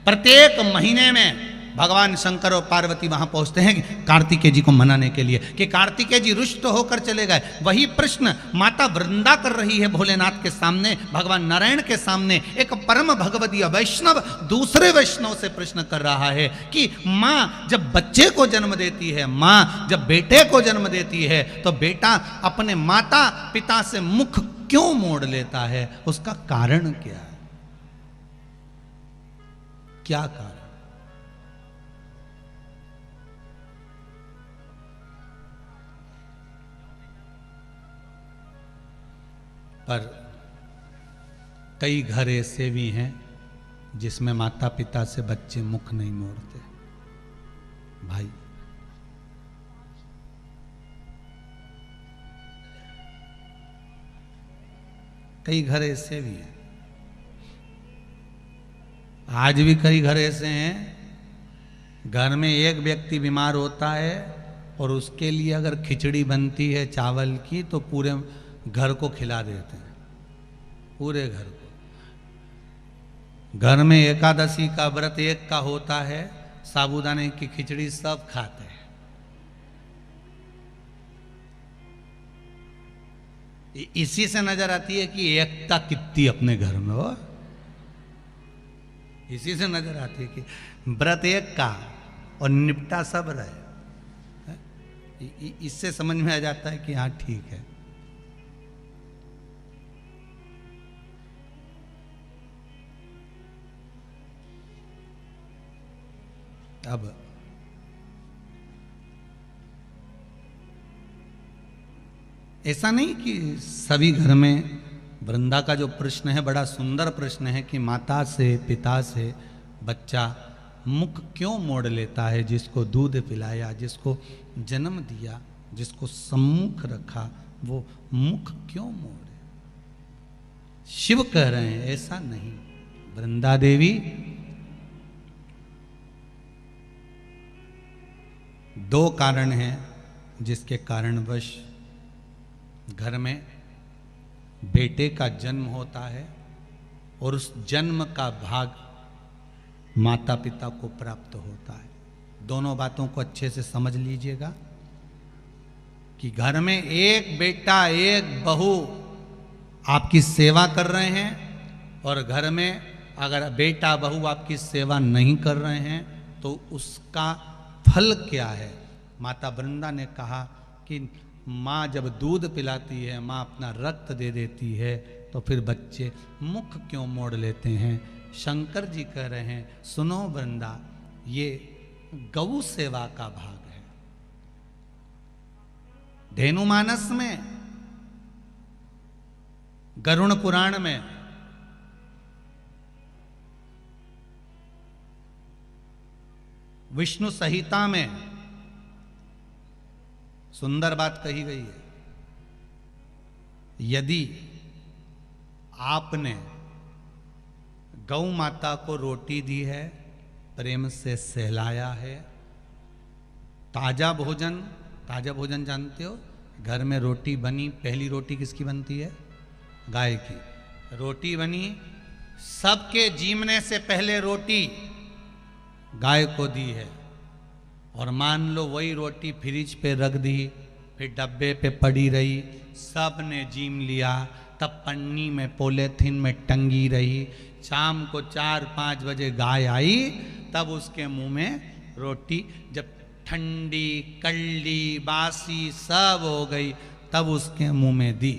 Speaker 1: प्रत्येक महीने में भगवान शंकर और पार्वती वहां पहुंचते हैं कार्तिकेय जी को मनाने के लिए कि कार्तिकेय जी रुष्ट होकर चले गए। वही प्रश्न माता वृंदा कर रही है भोलेनाथ के सामने, भगवान नारायण के सामने। एक परम भगवदीय वैष्णव दूसरे वैष्णव से प्रश्न कर रहा है कि माँ जब बच्चे को जन्म देती है, माँ जब बेटे को जन्म देती है, तो बेटा अपने माता पिता से मुख क्यों मोड़ लेता है? उसका कारण क्या है? क्या कारण? पर कई घर ऐसे भी हैं जिसमें माता पिता से बच्चे मुख नहीं मोड़ते। भाई कई घर ऐसे भी हैं, आज भी कई घर ऐसे हैं घर में एक व्यक्ति बीमार होता है और उसके लिए अगर खिचड़ी बनती है चावल की तो पूरे घर को खिला देते हैं, पूरे घर को। घर में एकादशी का व्रत एक का होता है, साबूदाने की खिचड़ी सब खाते हैं। इसी से नजर आती है कि एकता कितनी अपने घर में हो। इसी से नजर आती है कि व्रत एक का और निपटा सब रहे। इससे समझ में आ जाता है कि हाँ ठीक है। अब ऐसा नहीं कि सभी घर में, वृंदा का जो प्रश्न है बड़ा सुंदर प्रश्न है कि माता से पिता से बच्चा मुख क्यों मोड़ लेता है? जिसको दूध पिलाया, जिसको जन्म दिया, जिसको सम्मुख रखा, वो मुख क्यों मोड़े? शिव कह रहे हैं ऐसा नहीं। वृंदा देवी दो कारण हैं जिसके कारणवश घर में बेटे का जन्म होता है और उस जन्म का भाग माता पिता को प्राप्त होता है। दोनों बातों को अच्छे से समझ लीजिएगा कि घर में एक बेटा एक बहू आपकी सेवा कर रहे हैं और घर में अगर बेटा बहू आपकी सेवा नहीं कर रहे हैं तो उसका फल क्या है। माता वृंदा ने कहा कि माँ जब दूध पिलाती है, माँ अपना रक्त दे देती है, तो फिर बच्चे मुख क्यों मोड़ लेते हैं। शंकर जी कह रहे हैं सुनो वृंदा, ये गौ सेवा का भाग है। धेनुमानस में, गरुड़ पुराण में विष्णु संहिता में सुंदर बात कही गई है। यदि आपने गौ माता को रोटी दी है, प्रेम से सहलाया है, ताजा भोजन जानते हो, घर में रोटी बनी, पहली रोटी किसकी बनती है? गाय की। रोटी बनी, सबके जीमने से पहले रोटी गाय को दी है, और मान लो वही रोटी फ्रिज पे रख दी, फिर डब्बे पे पड़ी रही, सब ने जीम लिया, तब पन्नी में पॉलीथिन में टंगी रही। शाम को 4-5 बजे गाय आई, तब उसके मुंह में रोटी जब ठंडी कल्ली बासी सब हो गई, तब उसके मुंह में दी।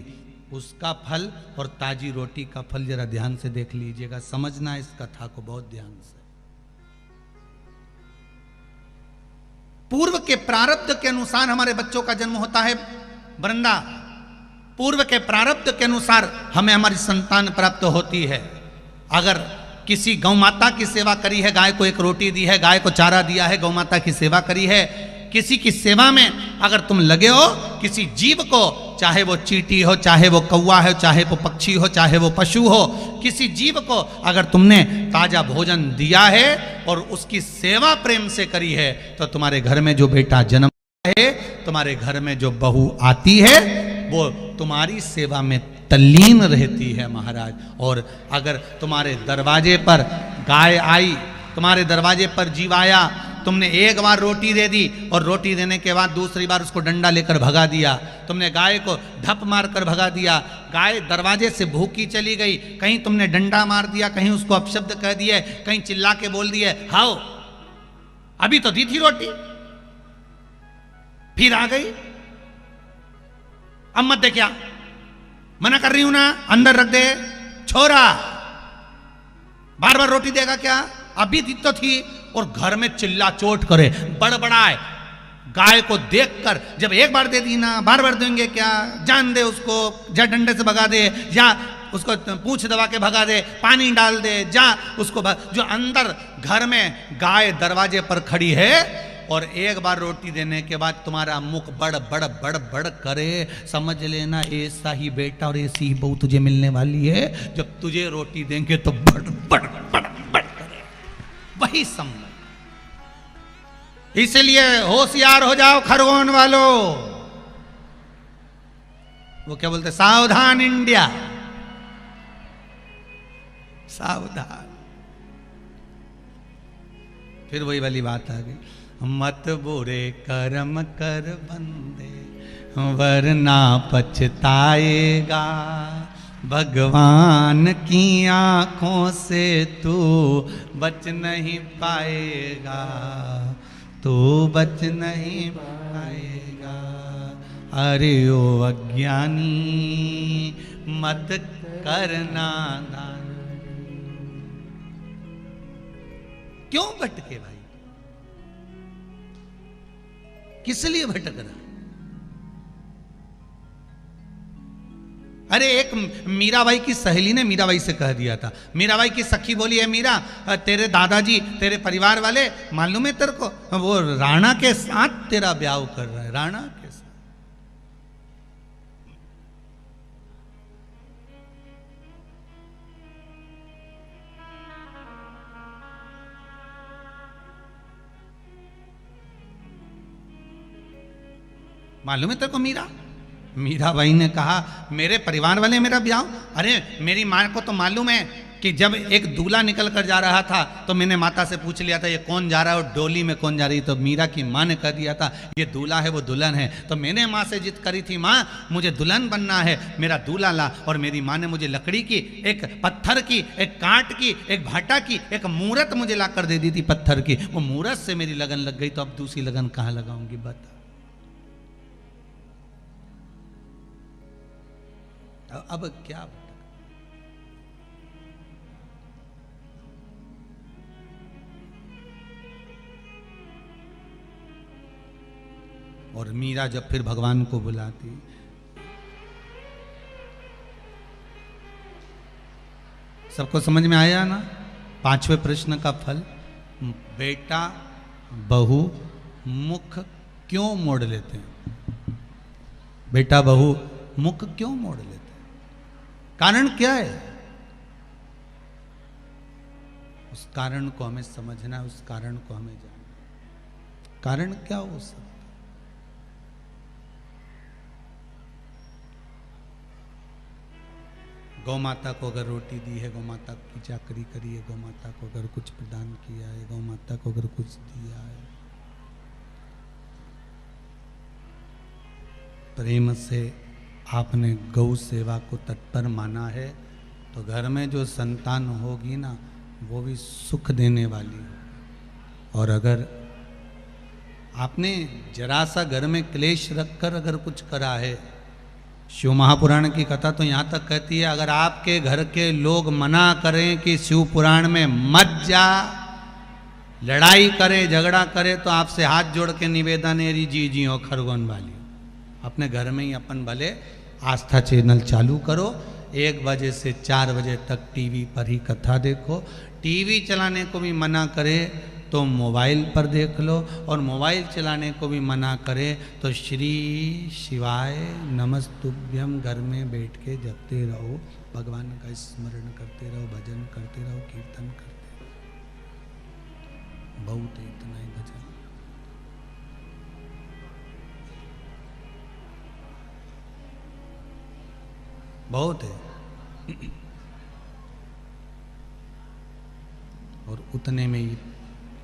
Speaker 1: उसका फल और ताजी रोटी का फल जरा ध्यान से देख लीजिएगा, समझना इस कथा को बहुत ध्यान से। पूर्व के प्रारब्ध के अनुसार हमारे बच्चों का जन्म होता है वृंदा, पूर्व के प्रारब्ध के अनुसार हमें हमारी संतान प्राप्त होती है। अगर किसी गौ माता की सेवा करी है, गाय को एक रोटी दी है, गाय को चारा दिया है, गौ माता की सेवा करी है, किसी की सेवा में अगर तुम लगे हो, किसी जीव को, चाहे वो चींटी हो, चाहे वो कौवा हो, चाहे वो पक्षी हो, चाहे वो पशु हो, किसी जीव को अगर तुमने ताजा भोजन दिया है और उसकी सेवा प्रेम से करी है, तो तुम्हारे घर में जो बेटा जन्म है, तुम्हारे घर में जो बहू आती है, वो तुम्हारी सेवा में तल्लीन रहती है महाराज। और अगर तुम्हारे दरवाजे पर गाय आई, तुम्हारे दरवाजे पर जीव आया, तुमने एक बार रोटी दे दी और रोटी देने के बाद दूसरी बार उसको डंडा लेकर भगा दिया, तुमने गाय को ढप मार कर भगा दिया, गाय दरवाजे से भूखी चली गई, कहीं तुमने डंडा मार दिया, कहीं उसको अपशब्द कह दिए, कहीं चिल्ला के बोल दिए हाओ, अभी तो दी थी रोटी, फिर आ गई, अब मत दे, क्या मना कर रही हूं ना, अंदर रख दे छोरा, बार बार रोटी देगा क्या, अभी दी तो थी। और घर में चिल्ला चोट करे, बड़बड़ाए, गाय को देखकर, जब एक बार दे दी ना, बार बार देंगे क्या, जान दे उसको, जा डंडे से भगा दे, या उसको पूंछ दबा के भगा दे, पानी डाल दे, जा उसको जो अंदर घर में गाय दरवाजे पर खड़ी है और एक बार रोटी देने के बाद तुम्हारा मुख बड़ बड़ बड़ बड़ करे, समझ लेना ऐसा ही बेटा और ऐसी ही बहू तुझे मिलने वाली है। जब तुझे रोटी देंगे तो बड़ बड़ बड़ बड़ करे, वही समझ। इसलिए होशियार हो जाओ खरगोन वालों, वो क्या बोलते, सावधान इंडिया, सावधान। फिर वही वाली बात आ गई, मत बुरे कर्म कर बंदे वरना पछताएगा, भगवान की आंखों से तू बच नहीं पाएगा, तू बच नहीं पाएगा। अरे ओ अज्ञानी मत करना दान। क्यों भटके भाई, किस लिए भटक रहा? अरे एक मीराबाई की सहेली ने मीराबाई से कह दिया था, मीराबाई की सखी बोली है मीरा, तेरे दादाजी तेरे परिवार वाले मालूम है तेरे को, वो राणा के साथ तेरा ब्याह कर रहा है, राणा के साथ। मालूम है तेरे को मीरा, मीराबाई ने कहा मेरे परिवार वाले मेरा ब्याह, अरे मेरी माँ को तो मालूम है कि जब एक दूल्हा निकल कर जा रहा था तो मैंने माता से पूछ लिया था ये कौन जा रहा है और डोली में कौन जा रही, तो मीरा की माँ ने कह दिया था ये दूल्हा है वो दुल्हन है। तो मैंने माँ से जिद करी थी माँ मुझे दुल्हन बनना है, मेरा दूल्हा ला, और मेरी माँ ने मुझे लकड़ी की, एक पत्थर की, एक कांट की, एक भाटा की, एक मूरत मुझे ला कर दे दी थी पत्थर की। वो मूरत से मेरी लगन लग गई, तो अब दूसरी लगन कहाँ लगाऊंगी बता। अब क्या और मीरा जब फिर भगवान को बुलाती, सबको समझ में आया ना 5वें प्रश्न का फल। बेटा बहू मुख क्यों मोड़ लेते हैं? बेटा बहू मुख क्यों मोड़ लेते हैं? कारण क्या है? उस कारण को हमें समझना, उस कारण को हमें जानना। कारण क्या हो सकता? गौ माता को अगर रोटी दी है, गौ माता की चाकरी करी है, गौ माता को अगर कुछ प्रदान किया है, गौ माता को अगर कुछ दिया है, प्रेम से आपने गौ सेवा को तत्पर माना है, तो घर में जो संतान होगी ना वो भी सुख देने वाली हो। और अगर आपने जरा सा घर में क्लेश रखकर अगर कुछ करा है, शिव महापुराण की कथा तो यहाँ तक कहती है अगर आपके घर के लोग मना करें कि शिव पुराण में मत जा, लड़ाई करे झगड़ा करे, तो आपसे हाथ जोड़ के निवेदन है जी जी हो खरगोन वाली, अपने घर में ही अपन भले आस्था चैनल चालू करो, 1 बजे से 4 बजे तक टीवी पर ही कथा देखो। टीवी चलाने को भी मना करे तो मोबाइल पर देख लो, और मोबाइल चलाने को भी मना करे तो श्री शिवाय नमस्तुभ्यम घर में बैठ के जपते रहो, भगवान का स्मरण करते रहो, भजन करते रहो, कीर्तन करते रहो। बहुत है इतना ही भजन। बहुत है और उतने में ही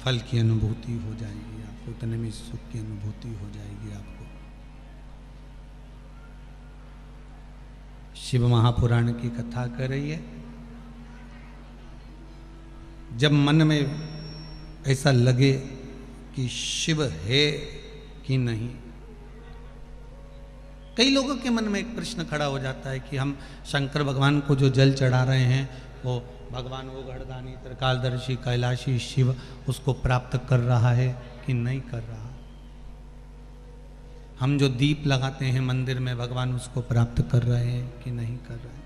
Speaker 1: फल की अनुभूति हो जाएगी आपको, उतने में सुख की अनुभूति हो जाएगी आपको। शिव महापुराण की कथा कर रही है। जब मन में ऐसा लगे कि शिव है कि नहीं, कई लोगों के मन में एक प्रश्न खड़ा हो जाता है कि हम शंकर भगवान को जो जल चढ़ा रहे हैं वो भगवान वो गढ़दानी त्रिकालदर्शी कैलाशी शिव उसको प्राप्त कर रहा है कि नहीं कर रहा। हम जो दीप लगाते हैं मंदिर में भगवान उसको प्राप्त कर रहे हैं कि नहीं कर रहे हैं।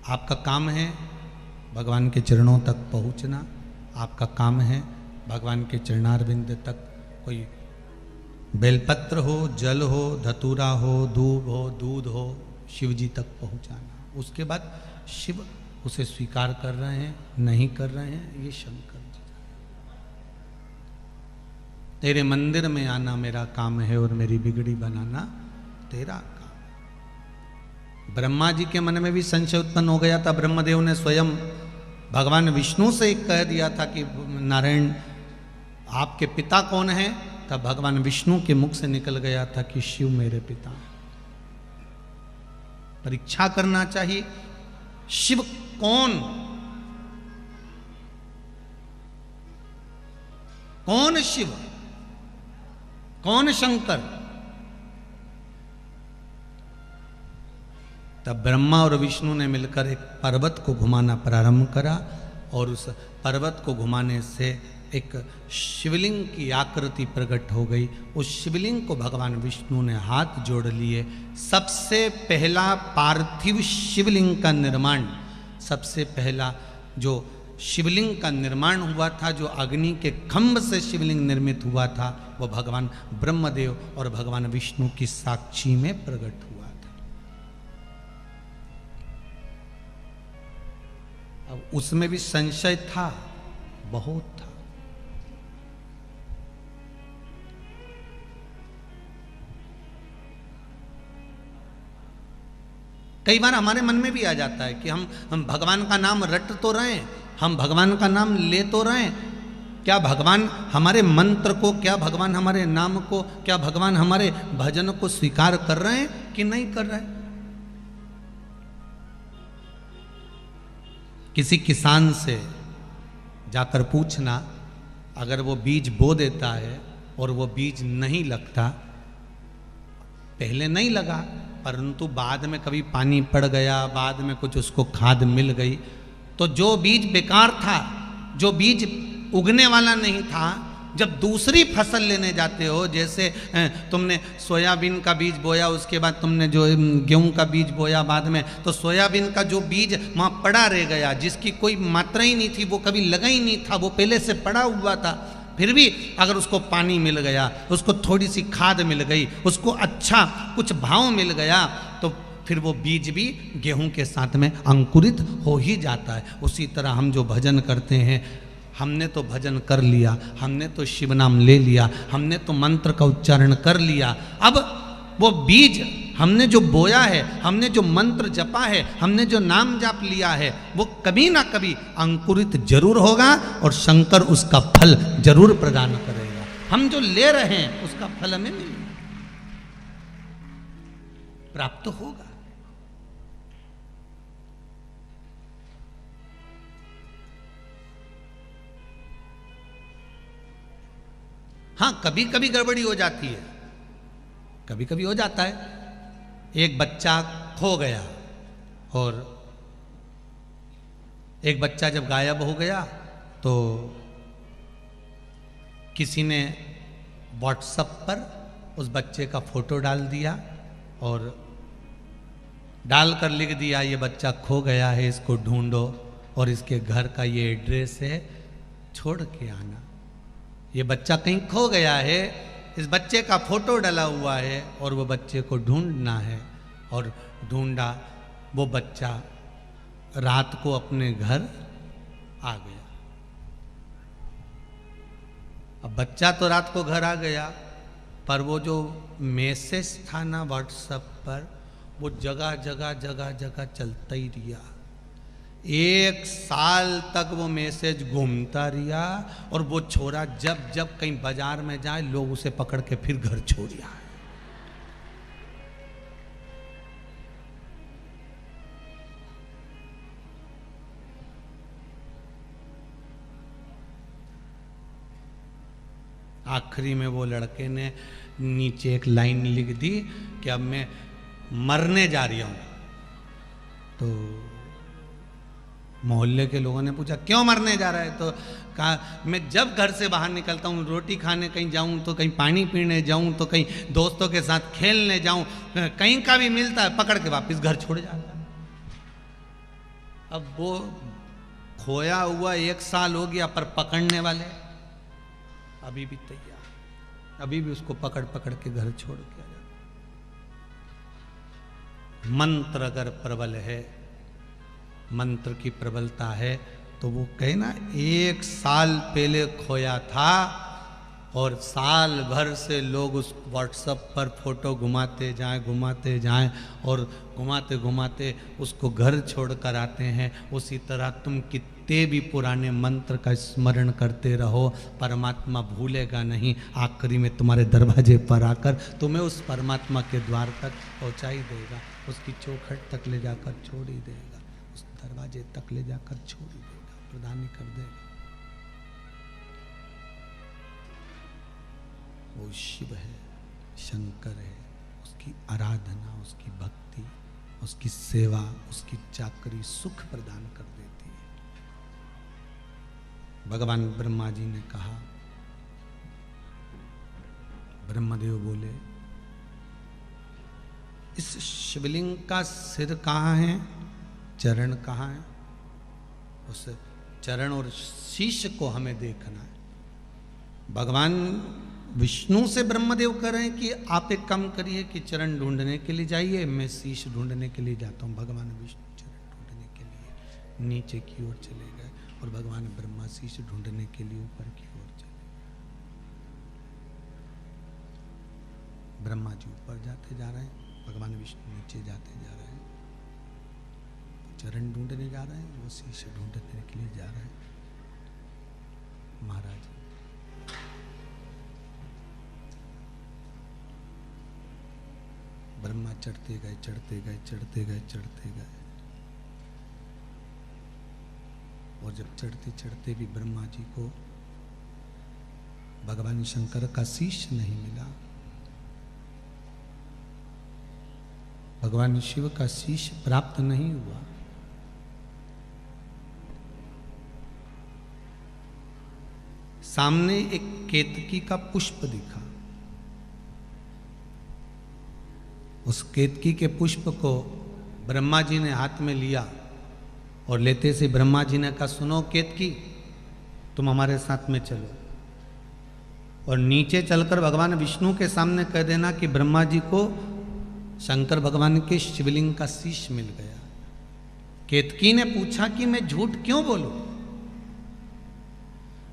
Speaker 1: आपका काम है भगवान के चरणों तक पहुंचना, आपका काम है भगवान के चरणारविंद तक कोई बेलपत्र हो, जल हो, धतूरा हो, दूब हो, दूध हो, शिव जी तक पहुंचाना। उसके बाद शिव उसे स्वीकार कर रहे हैं नहीं कर रहे हैं, ये शंकर जी। तेरे मंदिर में आना मेरा काम है और मेरी बिगड़ी बनाना तेरा काम। ब्रह्मा जी के मन में भी संशय उत्पन्न हो गया था। ब्रह्मदेव ने स्वयं भगवान विष्णु से कह दिया था कि नारायण आपके पिता कौन है, तब भगवान विष्णु के मुख से निकल गया था कि शिव मेरे पिता। परीक्षा करना चाहिए शिव कौन, कौन शिव, कौन शंकर। तब ब्रह्मा और विष्णु ने मिलकर एक पर्वत को घुमाना प्रारंभ करा और उस पर्वत को घुमाने से एक शिवलिंग की आकृति प्रकट हो गई। उस शिवलिंग को भगवान विष्णु ने हाथ जोड़ लिए। सबसे पहला पार्थिव शिवलिंग का निर्माण, सबसे पहला जो शिवलिंग का निर्माण हुआ था, जो अग्नि के खंभ से शिवलिंग निर्मित हुआ था, वह भगवान ब्रह्मदेव और भगवान विष्णु की साक्षी में प्रकट हुआ था। अब उसमें भी संशय था, बहुत था। कई बार हमारे मन में भी आ जाता है कि हम भगवान का नाम रट तो रहे हैं, हम भगवान का नाम ले तो रहे हैं, क्या भगवान हमारे मंत्र को, क्या भगवान हमारे नाम को, क्या भगवान हमारे भजन को स्वीकार कर रहे हैं कि नहीं कर रहे हैं? किसी किसान से जाकर पूछना, अगर वो बीज बो देता है और वो बीज नहीं लगता, पहले नहीं लगा परंतु बाद में कभी पानी पड़ गया, बाद में कुछ उसको खाद मिल गई, तो जो बीज बेकार था, जो बीज उगने वाला नहीं था, जब दूसरी फसल लेने जाते हो, जैसे तुमने सोयाबीन का बीज बोया, उसके बाद तुमने जो गेहूं का बीज बोया बाद में, तो सोयाबीन का जो बीज वहाँ पड़ा रह गया, जिसकी कोई मात्रा ही नहीं थी, वो कभी लगा ही नहीं था, वो पहले से पड़ा हुआ था, फिर भी अगर उसको पानी मिल गया, उसको थोड़ी सी खाद मिल गई, उसको अच्छा कुछ भाव मिल गया, तो फिर वो बीज भी गेहूं के साथ में अंकुरित हो ही जाता है। उसी तरह हम जो भजन करते हैं, हमने तो भजन कर लिया, हमने तो शिव नाम ले लिया, हमने तो मंत्र का उच्चारण कर लिया, अब वो बीज हमने जो बोया है, हमने जो मंत्र जपा है, हमने जो नाम जाप लिया है, वो कभी ना कभी अंकुरित जरूर होगा और शंकर उसका फल जरूर प्रदान करेगा। हम जो ले रहे हैं उसका फल हमें मिलेगा, प्राप्त होगा। हाँ, कभी कभी गड़बड़ी हो जाती है, कभी कभी हो जाता है। एक बच्चा खो गया और एक बच्चा जब गायब हो गया तो किसी ने व्हाट्सएप पर उस बच्चे का फोटो डाल दिया और डालकर लिख दिया, ये बच्चा खो गया है, इसको ढूंढो और इसके घर का ये एड्रेस है, छोड़ के आना। ये बच्चा कहीं खो गया है, इस बच्चे का फोटो डला हुआ है और वो बच्चे को ढूंढना है। और ढूंढा, वो बच्चा रात को अपने घर आ गया। अब बच्चा तो रात को घर आ गया, पर वो जो मैसेज था ना व्हाट्सएप पर, वो जगह जगह जगह जगह चलता ही रहा। 1 साल तक वो मैसेज घूमता रहा और वो छोरा जब जब कहीं बाजार में जाए, लोग उसे पकड़ के फिर घर छोड़ आए। आखिरी में वो लड़के ने नीचे एक लाइन लिख दी कि अब मैं मरने जा रही हूं। तो मोहल्ले के लोगों ने पूछा, क्यों मरने जा रहा है? तो कहा, मैं जब घर से बाहर निकलता हूँ, रोटी खाने कहीं जाऊँ, तो कहीं पानी पीने जाऊँ, तो कहीं दोस्तों के साथ खेलने जाऊँ, कहीं का भी मिलता है पकड़ के वापस घर छोड़ जाता है। अब वो खोया हुआ 1 साल हो गया, पर पकड़ने वाले अभी भी तैयार, अभी भी उसको पकड़ पकड़ के घर छोड़ के आ जाता। मंत्र अगर प्रबल है, मंत्र की प्रबलता है, तो वो कहे ना, 1 साल पहले खोया था और साल भर से लोग उस व्हाट्सएप पर फोटो घुमाते जाएं और घुमाते घुमाते उसको घर छोड़कर आते हैं। उसी तरह तुम कितने भी पुराने मंत्र का स्मरण करते रहो, परमात्मा भूलेगा नहीं। आखिरी में तुम्हारे दरवाजे पर आकर तुम्हें उस परमात्मा के द्वार तक पहुंचा ही देगा, उसकी चौखट तक ले जाकर छोड़ ही देगा, उस दरवाजे तक ले जाकर छोड़ ही देगा, प्रदान ही कर देगा। वो शिव है, शंकर है, उसकी आराधना, उसकी भक्ति, उसकी सेवा, उसकी चाकरी सुख प्रदान कर देती है। भगवान ब्रह्मा जी ने कहा, ब्रह्मदेव बोले, इस शिवलिंग का सिर कहाँ है, चरण कहाँ है? उस चरण और शीश को हमें देखना है। भगवान विष्णु से ब्रह्मदेव कह रहे हैं कि आप एक काम करिए कि चरण ढूंढने के लिए जाइए, मैं शीश ढूंढने के लिए जाता हूँ। भगवान विष्णु चरण ढूंढने के लिए नीचे की ओर चले गए और भगवान ब्रह्मा शीश ढूंढने के लिए ऊपर की ओर चले। ब्रह्मा जी ऊपर जाते जा रहे हैं, भगवान विष्णु नीचे जाते जा रहे हैं। चरण ढूंढने जा रहे हैं, वो शीश ढूंढने के लिए जा रहे हैं महाराज। ब्रह्मा चढ़ते गए चढ़ते गए चढ़ते गए चढ़ते गए, और जब चढ़ते चढ़ते भी ब्रह्मा जी को भगवान शंकर का शीश नहीं मिला, भगवान शिव का शीश प्राप्त नहीं हुआ, सामने एक केतकी का पुष्प दिखा। उस केतकी के पुष्प को ब्रह्मा जी ने हाथ में लिया और लेते से ब्रह्मा जी ने कहा, सुनो केतकी, तुम हमारे साथ में चलो और नीचे चलकर भगवान विष्णु के सामने कह देना कि ब्रह्मा जी को शंकर भगवान के शिवलिंग का शीश मिल गया। केतकी ने पूछा कि मैं झूठ क्यों बोलूं?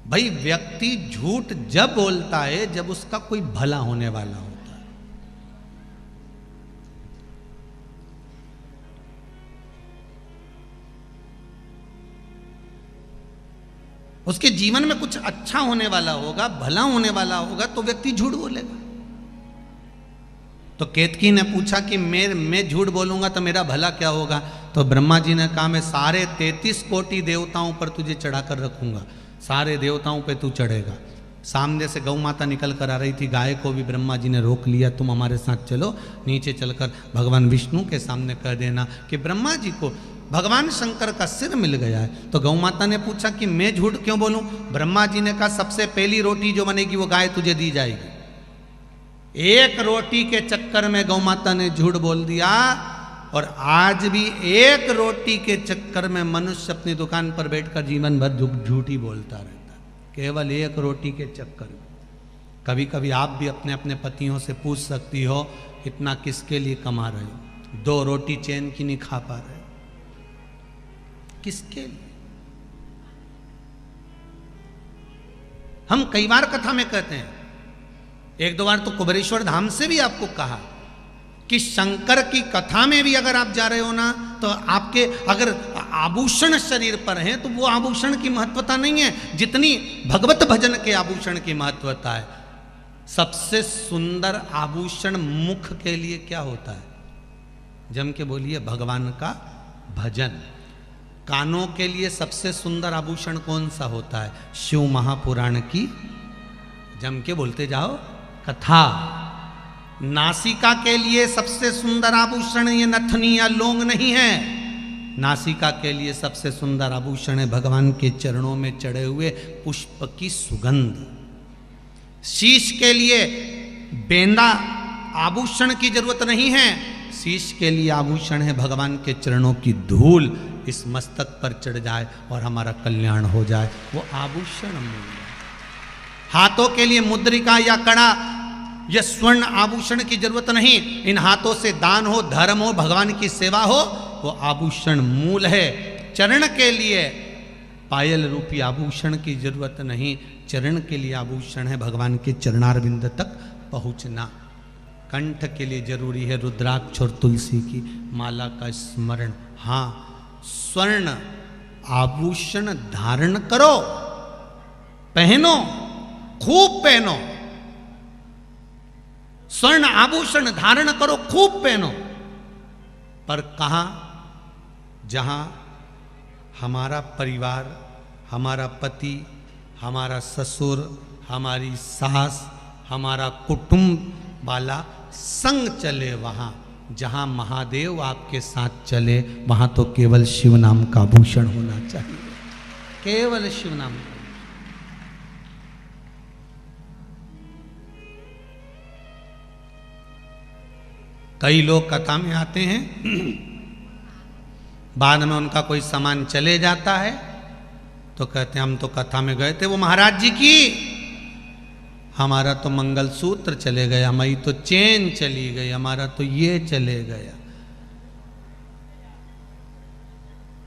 Speaker 1: भाई व्यक्ति झूठ जब बोलता है जब उसका कोई भला होने वाला होता है। उसके जीवन में कुछ अच्छा होने वाला होगा, भला होने वाला होगा, तो व्यक्ति झूठ बोलेगा। तो केतकी ने पूछा कि मैं झूठ बोलूंगा तो मेरा भला क्या होगा? तो ब्रह्मा जी ने कहा, मैं सारे 33 कोटि देवताओं पर तुझे चढ़ाकर रखूंगा, सारे देवताओं पे तू चढ़ेगा। सामने से गौ माता निकल कर आ रही थी, गाय को भी ब्रह्मा जी ने रोक लिया, तुम हमारे साथ चलो। नीचे चलकर भगवान विष्णु के सामने कह देना कि ब्रह्मा जी को भगवान शंकर का सिर मिल गया है। तो गौ माता ने पूछा कि मैं झूठ क्यों बोलूं? ब्रह्मा जी ने कहा, सबसे पहली रोटी जो बनेगी वो गाय तुझे दी जाएगी। एक रोटी के चक्कर में गौ माता ने झूठ बोल दिया, और आज भी एक रोटी के चक्कर में मनुष्य अपनी दुकान पर बैठकर जीवन भर झूठ ही बोलता रहता है, केवल एक रोटी के चक्कर में। कभी कभी आप भी अपने अपने पतियों से पूछ सकती हो, इतना किसके लिए कमा रहे हो? 2 रोटी चैन की नहीं खा पा रहे, किसके लिए? हम कई बार कथा में कहते हैं, 1-2 बार तो कुबेरेश्वर धाम से भी आपको कहा कि शंकर की कथा में भी अगर आप जा रहे हो ना, तो आपके अगर आभूषण शरीर पर हैं तो वो आभूषण की महत्वता नहीं है जितनी भगवत भजन के आभूषण की महत्वता है। सबसे सुंदर आभूषण मुख के लिए क्या होता है? जम के बोलिए, भगवान का भजन। कानों के लिए सबसे सुंदर आभूषण कौन सा होता है? शिव महापुराण की, जम के बोलते जाओ, कथा। नासिका के लिए सबसे सुंदर आभूषण ये नथनी या लोंग नहीं है, नासिका के लिए सबसे सुंदर आभूषण है भगवान के चरणों में चढ़े हुए पुष्प की सुगंध। शीश के लिए बेंदा आभूषण की जरूरत नहीं है, शीश के लिए आभूषण है भगवान के चरणों की धूल इस मस्तक पर चढ़ जाए और हमारा कल्याण हो जाए, वो आभूषण मिल जाए। हाथों के लिए मुद्रिका या कड़ा या स्वर्ण आभूषण की जरूरत नहीं, इन हाथों से दान हो, धर्म हो, भगवान की सेवा हो, वो आभूषण मूल है। चरण के लिए पायल रूपी आभूषण की जरूरत नहीं, चरण के लिए आभूषण है भगवान के चरणारविंद तक पहुंचना। कंठ के लिए जरूरी है रुद्राक्ष और तुलसी की माला का स्मरण। हाँ, स्वर्ण आभूषण धारण करो, पहनो, खूब पहनो, स्वर्ण आभूषण धारण करो, खूब पहनो, पर कहां? जहां हमारा परिवार, हमारा पति, हमारा ससुर, हमारी सास, हमारा कुटुंब वाला संग चले, वहां जहां महादेव आपके साथ चले, वहां तो केवल शिव नाम का आभूषण होना चाहिए, केवल शिव नाम का। कई लोग कथा में आते हैं, बाद में उनका कोई सामान चले जाता है तो कहते हैं हम तो कथा में गए थे वो महाराज जी की, हमारा तो मंगलसूत्र चले गया, हमारी तो चेन चली गई, हमारा तो ये चले गया।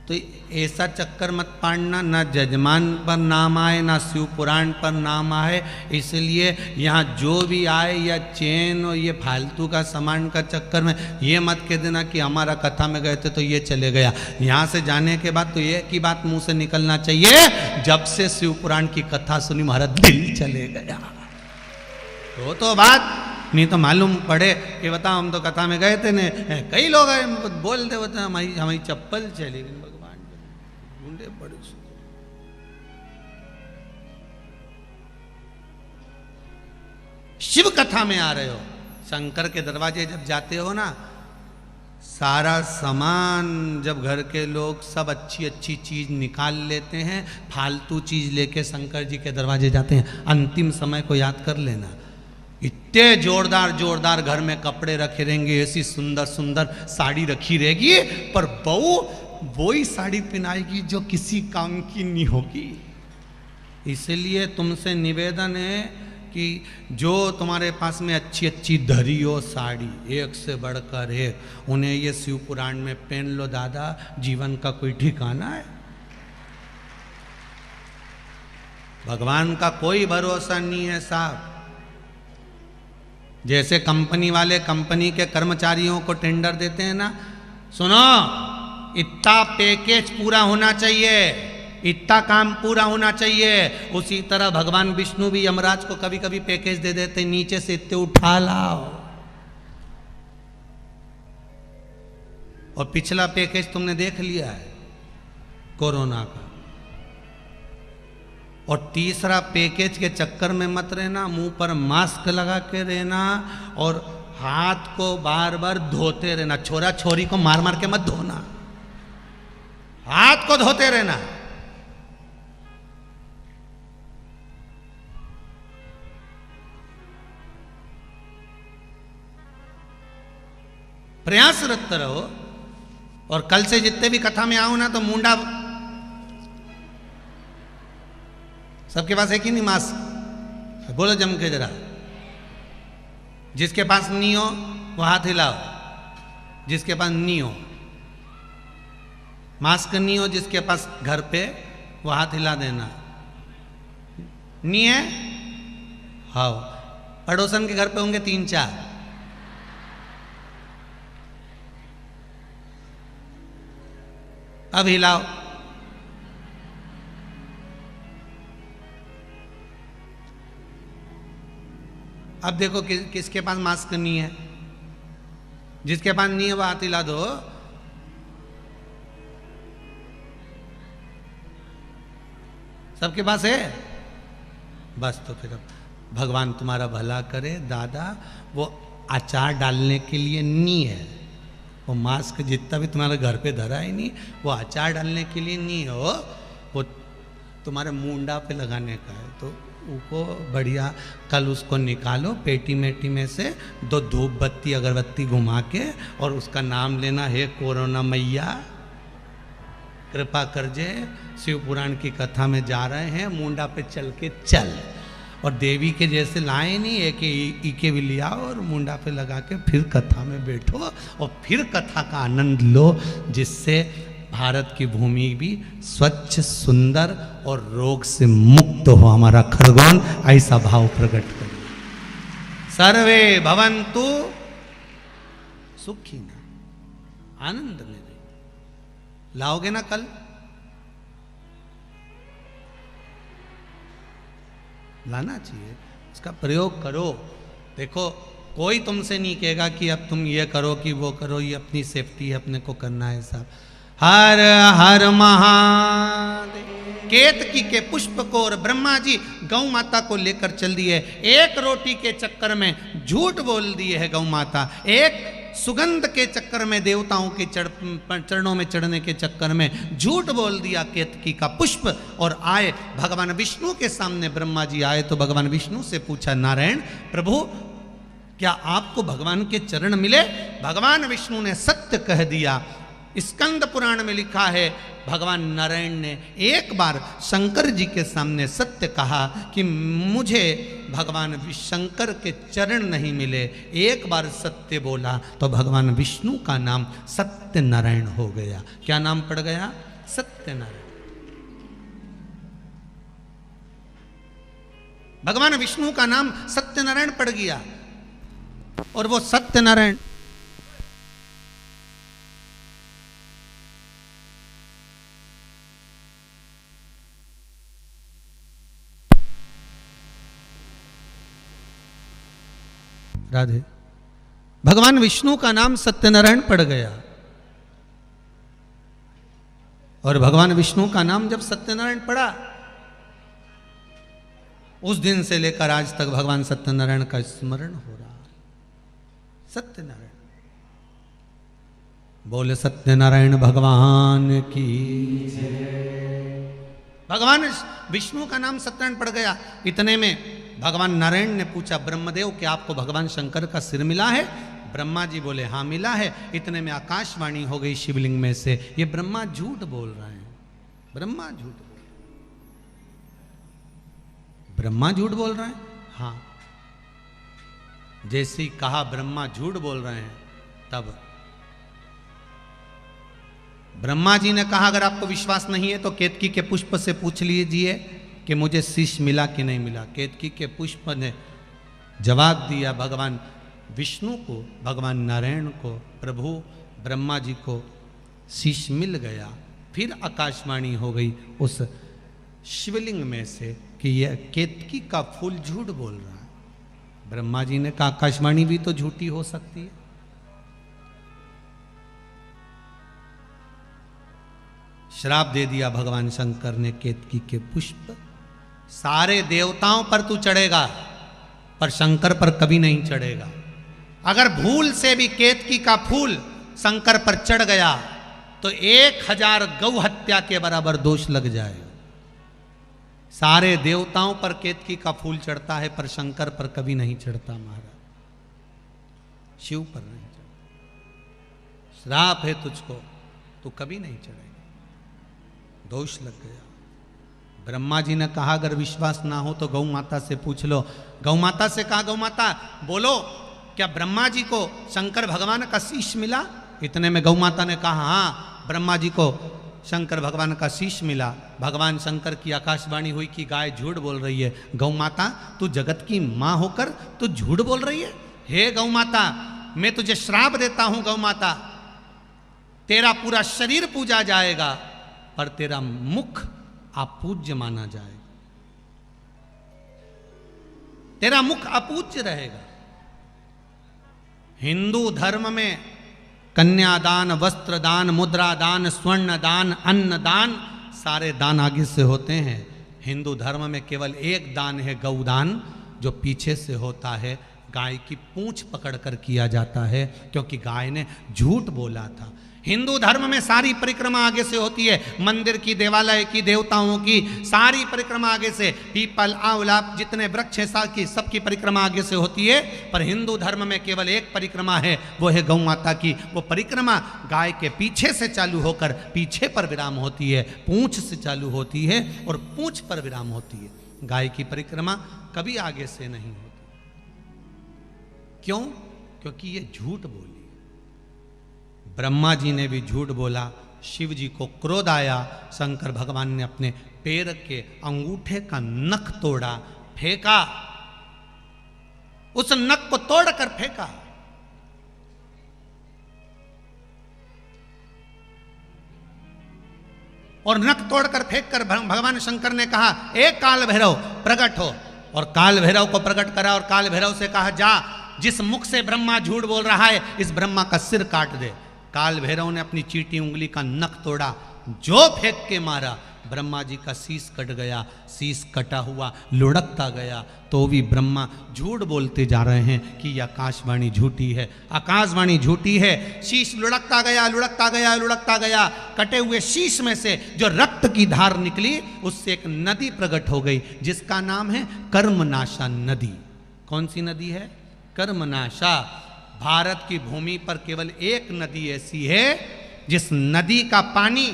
Speaker 1: तो ऐसा चक्कर मत पाड़ना, ना जजमान पर नाम आए ना शिव पुराण पर नाम आए। इसलिए यहाँ जो भी आए या चेन और ये फालतू का सामान का चक्कर में ये मत कह देना कि हमारा कथा में गए थे तो ये चले गया। यहाँ से जाने के बाद तो ये की बात मुंह से निकलना चाहिए, जब से शिव पुराण की कथा सुनी हमारा दिल चले गया। तो बात नहीं तो मालूम पड़े कि बताओ हम तो कथा में गए थे ने, कई लोग बोलते होते हमारी चप्पल चली गई, भगवान ढूंढे पड़े। शिव कथा में आ रहे हो, शंकर के दरवाजे जब जाते हो ना, सारा सामान जब घर के लोग सब अच्छी अच्छी चीज निकाल लेते हैं, फालतू चीज लेके शंकर जी के दरवाजे जाते हैं। अंतिम समय को याद कर लेना, इतने जोरदार जोरदार घर में कपड़े रखे रहेंगे, ऐसी सुंदर सुंदर साड़ी रखी रहेगी, पर बहू वही साड़ी पहनाएगी जो किसी काम की नहीं होगी। इसलिए तुमसे निवेदन है कि जो तुम्हारे पास में अच्छी अच्छी धरी हो साड़ी, एक से बढ़कर एक, उन्हें ये शिव पुराण में पहन लो दादा, जीवन का कोई ठिकाना है। भगवान का कोई भरोसा नहीं है साहब। जैसे कंपनी वाले कंपनी के कर्मचारियों को टेंडर देते हैं ना, सुनो इतना पैकेज पूरा होना चाहिए, इतना काम पूरा होना चाहिए। उसी तरह भगवान विष्णु भी यमराज को कभी कभी पैकेज दे देते, नीचे से इतने उठा लाओ। और पिछला पैकेज तुमने देख लिया है कोरोना का। और तीसरा पैकेज के चक्कर में मत रहना, मुंह पर मास्क लगा के रहना और हाथ को बार बार धोते रहना। छोरा छोरी को मार मार के मत धोना, हाथ को धोते रहना। प्रयासरत रहो। और कल से जितने भी कथा में आओ ना, तो मुंडा सबके पास है कि नहीं मास्क? बोलो जम के जरा। जिसके पास नहीं हो वो हाथ हिलाओ, जिसके पास नहीं हो। मास्क नहीं हो जिसके पास घर पे, वो हाथ हिला देना। नहीं है? हाँ, पड़ोसन के घर पे होंगे 3-4। अब हिलाओ। अब देखो किसके पास मास्क नहीं है। जिसके पास नहीं है वो हाथ हिला दो। सबके पास है? बस तो फिर भगवान तुम्हारा भला करे दादा। वो अचार डालने के लिए नहीं है, वो मास्क जितना भी तुम्हारे घर पे धरा है नहीं, वो अचार डालने के लिए नहीं हो, वो तुम्हारे मुंडा पे लगाने का है। तो उसको बढ़िया कल उसको निकालो पेटी मेटी में से, 2 धूप बत्ती अगरबत्ती घुमा के, और उसका नाम लेना, हे कोरोना मैया कृपा कर जे, शिव पुराण की कथा में जा रहे हैं, मुंडा पे चल के चल। और देवी के जैसे लाए नहीं, एक ईके भी लिया और मुंडा पे लगा के फिर कथा में बैठो और फिर कथा का आनंद लो, जिससे भारत की भूमि भी स्वच्छ सुंदर और रोग से मुक्त हो। हमारा खरगोन ऐसा भाव प्रकट करे। सर्वे भवन्तु सुखिनः, आनंद में रहे। लाओगे ना कल? लाना चाहिए, इसका प्रयोग करो। देखो कोई तुमसे नहीं कहेगा कि अब तुम ये करो कि वो करो, ये अपनी सेफ्टी है, अपने को करना है सब। हर हर महादेव। केतकी के पुष्प को और ब्रह्मा जी गौ माता को लेकर चल दिए। एक रोटी के चक्कर में झूठ बोल दिए है गौ माता, एक सुगंध के चक्कर में देवताओं के चरणों में चढ़ने के चक्कर में झूठ बोल दिया केतकी का पुष्प। और आए भगवान विष्णु के सामने, ब्रह्मा जी आए तो भगवान विष्णु से पूछा, नारायण प्रभु क्या आपको भगवान के चरण मिले? भगवान विष्णु ने सत्य कह दिया। स्कंद पुराण में लिखा है, भगवान नारायण ने एक बार शंकर जी के सामने सत्य कहा कि मुझे भगवान शंकर के चरण नहीं मिले। एक बार सत्य बोला तो भगवान विष्णु का नाम सत्य नारायण हो गया। क्या नाम पड़ गया? सत्यनारायण। भगवान विष्णु का नाम सत्यनारायण पड़ गया और वो सत्यनारायण राधे, भगवान विष्णु का नाम सत्यनारायण पड़ गया और भगवान विष्णु का नाम जब सत्यनारायण पड़ा, उस दिन से लेकर आज तक भगवान सत्यनारायण का स्मरण हो रहा है। सत्यनारायण, बोले सत्यनारायण भगवान की जय। भगवान विष्णु का नाम सत्यनारायण पड़ गया। इतने में भगवान नारायण ने पूछा, ब्रह्मदेव क्या आपको भगवान शंकर का सिर मिला है? ब्रह्मा जी बोले हाँ मिला है। इतने में आकाशवाणी हो गई शिवलिंग में से, ये ब्रह्मा झूठ बोल रहे हैं, ब्रह्मा झूठ बोल, ब्रह्मा झूठ बोल रहे हैं। हाँ, जैसे ही कहा ब्रह्मा झूठ बोल रहे हैं, तब ब्रह्मा जी ने कहा अगर आपको विश्वास नहीं है तो केतकी के पुष्प से पूछ लीजिए कि मुझे शीश मिला कि नहीं मिला। केतकी के पुष्प ने जवाब दिया भगवान विष्णु को, भगवान नारायण को, प्रभु ब्रह्मा जी को शीश मिल गया। फिर आकाशवाणी हो गई उस शिवलिंग में से कि यह केतकी का फूल झूठ बोल रहा है। ब्रह्मा जी ने कहा आकाशवाणी भी तो झूठी हो सकती है। श्राप दे दिया भगवान शंकर ने केतकी के पुष्प, सारे देवताओं पर तू चढ़ेगा पर शंकर पर कभी नहीं चढ़ेगा। अगर भूल से भी केतकी का फूल शंकर पर चढ़ गया तो 1000 गौ हत्या के बराबर दोष लग जाएगा। सारे देवताओं पर केतकी का फूल चढ़ता है पर शंकर पर कभी नहीं चढ़ता महाराज, शिव पर नहीं चढ़ता। श्राप है तुझको, तू कभी नहीं चढ़ेगा, दोष लग गया। ब्रह्मा जी ने कहा अगर विश्वास ना हो तो गौ माता से पूछ लो। गौ माता से कहा गौ माता बोलो क्या ब्रह्मा जी को शंकर भगवान का शीश मिला? इतने में गौ माता ने कहा हाँ ब्रह्मा जी को शंकर भगवान का शीश मिला। भगवान शंकर की आकाशवाणी हुई कि गाय झूठ बोल रही है। गौ माता तू जगत की माँ होकर तू झूठ बोल रही है? हे गौ माता मैं तुझे श्राप देता हूं गौ माता, तेरा पूरा शरीर पूजा जाएगा पर तेरा मुख अपूज्य माना जाएगा, तेरा मुख अपूज्य रहेगा। हिंदू धर्म में कन्यादान, वस्त्रदान, मुद्रादान, स्वर्णदान, अन्नदान, सारे दान आगे से होते हैं। हिंदू धर्म में केवल एक दान है गौदान, जो पीछे से होता है, गाय की पूंछ पकड़कर किया जाता है क्योंकि गाय ने झूठ बोला था। हिंदू धर्म में सारी परिक्रमा आगे से होती है, मंदिर की, देवालय की, देवताओं की सारी परिक्रमा आगे से, पीपल, आंवला, जितने वृक्ष हैं सबकी सबकी परिक्रमा आगे से होती है। पर हिंदू धर्म में केवल एक परिक्रमा है, वो है गौ माता की। वो परिक्रमा गाय के पीछे से चालू होकर पीछे पर विराम होती है, पूंछ से चालू होती है और पूंछ पर विराम होती है। गाय की परिक्रमा कभी आगे से नहीं होती। क्यों? क्योंकि ये झूठ बोली। ब्रह्मा जी ने भी झूठ बोला, शिव जी को क्रोध आया, शंकर भगवान ने अपने पैर के अंगूठे का नख तोड़ा, फेंका, उस नख को तोड़कर फेंका। और नख तोड़कर फेंककर भगवान शंकर ने कहा ए काल भैरव प्रकट हो, और काल भैरव को प्रकट करा और काल भैरव से कहा जा जिस मुख से ब्रह्मा झूठ बोल रहा है इस ब्रह्मा का सिर काट दे। काल भैरव ने अपनी चीटी उंगली का नख तोड़ा, जो फेंक के मारा, ब्रह्मा जी का शीश कट गया। शीश कटा हुआ लुढ़कता गया, तो भी ब्रह्मा झूठ बोलते जा रहे हैं कि यह आकाशवाणी झूठी है, आकाशवाणी झूठी है। शीश लुढ़कता गया, लुढ़कता गया, लुढ़कता गया। कटे हुए शीश में से जो रक्त की धार निकली, उससे एक नदी प्रकट हो गई जिसका नाम है कर्मनाशा नदी। कौन सी नदी है? कर्मनाशा। भारत की भूमि पर केवल एक नदी ऐसी है जिस नदी का पानी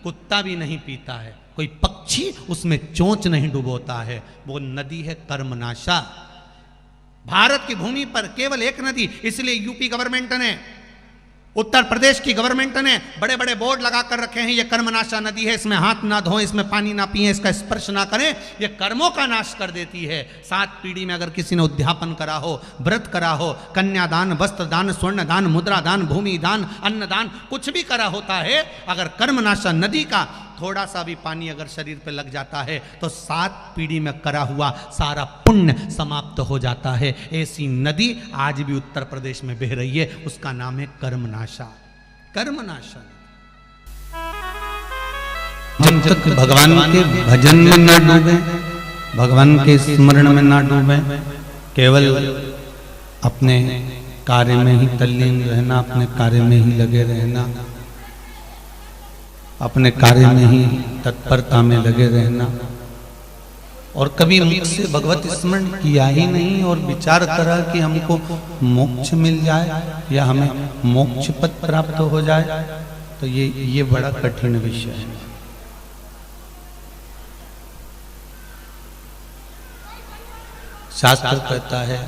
Speaker 1: कुत्ता भी नहीं पीता है, कोई पक्षी उसमें चोंच नहीं डुबोता है, वो नदी है कर्मनाशा। भारत की भूमि पर केवल एक नदी, इसलिए यूपी गवर्नमेंट ने उत्तर प्रदेश की गवर्नमेंट ने बड़े बड़े बोर्ड लगा कर रखे हैं, ये कर्मनाशा नदी है, इसमें हाथ ना धोएं, इसमें पानी ना पिएं, इसका स्पर्श ना करें, ये कर्मों का नाश कर देती है। 7 पीढ़ी में अगर किसी ने उद्यापन करा हो, व्रत करा हो, कन्यादान, वस्त्र दान, स्वर्ण दान, मुद्रा दान, भूमि दान, अन्न दान, कुछ भी करा होता है, अगर कर्मनाशा नदी का थोड़ा सा भी पानी अगर शरीर पे लग जाता है तो 7 पीढ़ी में करा हुआ सारा पुण्य समाप्त हो जाता है। ऐसी नदी आज भी उत्तर प्रदेश में बह रही है, उसका नाम है कर्मनाशा। कर्मनाशा। जब तक भगवान के भजन में ना डूबे, भगवान के स्मरण में ना डूबे, केवल अपने कार्य में ही तल्लीन रहना, अपने कार्य में ही लगे रहना, अपने कार्य में ही तत्परता में लगे रहना, और कभी मुख से भगवत स्मरण किया ही नहीं और विचार करा कि हमको मोक्ष मिल जाए या हमें मोक्ष पद प्राप्त हो जाए, तो ये बड़ा कठिन विषय है। शास्त्र कहता है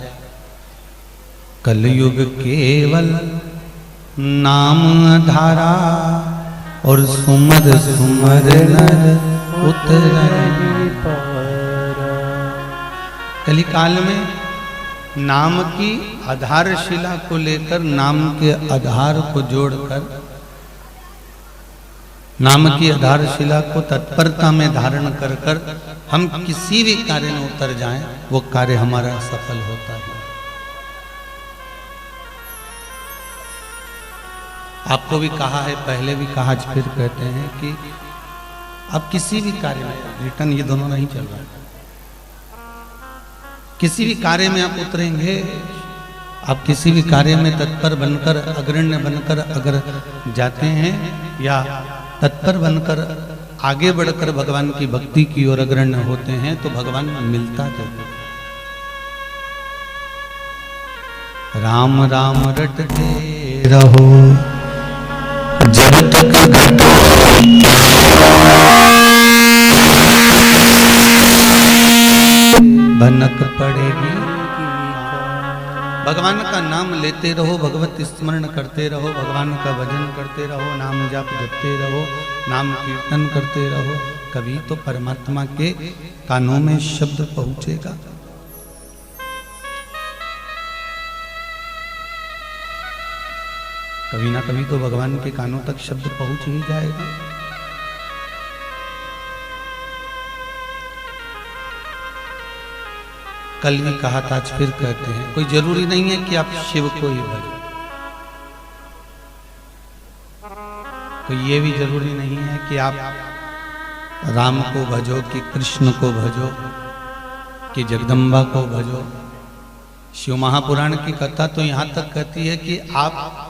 Speaker 1: कलयुग केवल नाम धारा और सुमर सुमर नर उतरहि पारा। कलिकाल में नाम की आधारशिला को लेकर, नाम के आधार को जोड़कर, नाम की आधारशिला को तत्परता में धारण कर कर हम किसी भी कार्य में उतर जाएं, वो कार्य हमारा सफल होता है। आपको भी कहा है, पहले भी कहा, आज फिर कहते हैं कि आप किसी भी कार्य में, रिटर्न ये दोनों नहीं चल रहा, किसी भी कार्य में आप उतरेंगे, आप किसी भी कार्य में तत्पर बनकर, अग्रण्य बनकर अगर जाते हैं या तत्पर बनकर आगे बढ़कर भगवान की भक्ति की ओर अग्रण्य होते हैं, तो भगवान मिलता जरूर। राम राम रटते रहो जब तक घटो भनक पड़ेगी। भगवान का नाम लेते रहो, भगवत स्मरण करते रहो, भगवान का भजन करते रहो, नाम जाप जपते रहो, नाम कीर्तन करते रहो, कभी तो परमात्मा के कानों में शब्द पहुंचेगा। कभी ना कभी तो भगवान के कानों तक शब्द पहुंच ही जाएगा। कल भी कहा था, आज फिर कहते हैं, कोई जरूरी नहीं है कि आप शिव को ही भजो, कोई ये भी जरूरी नहीं है कि आप राम को भजो, कि कृष्ण को भजो, कि जगदम्बा को भजो। शिव महापुराण की कथा तो यहां तक कहती है कि आप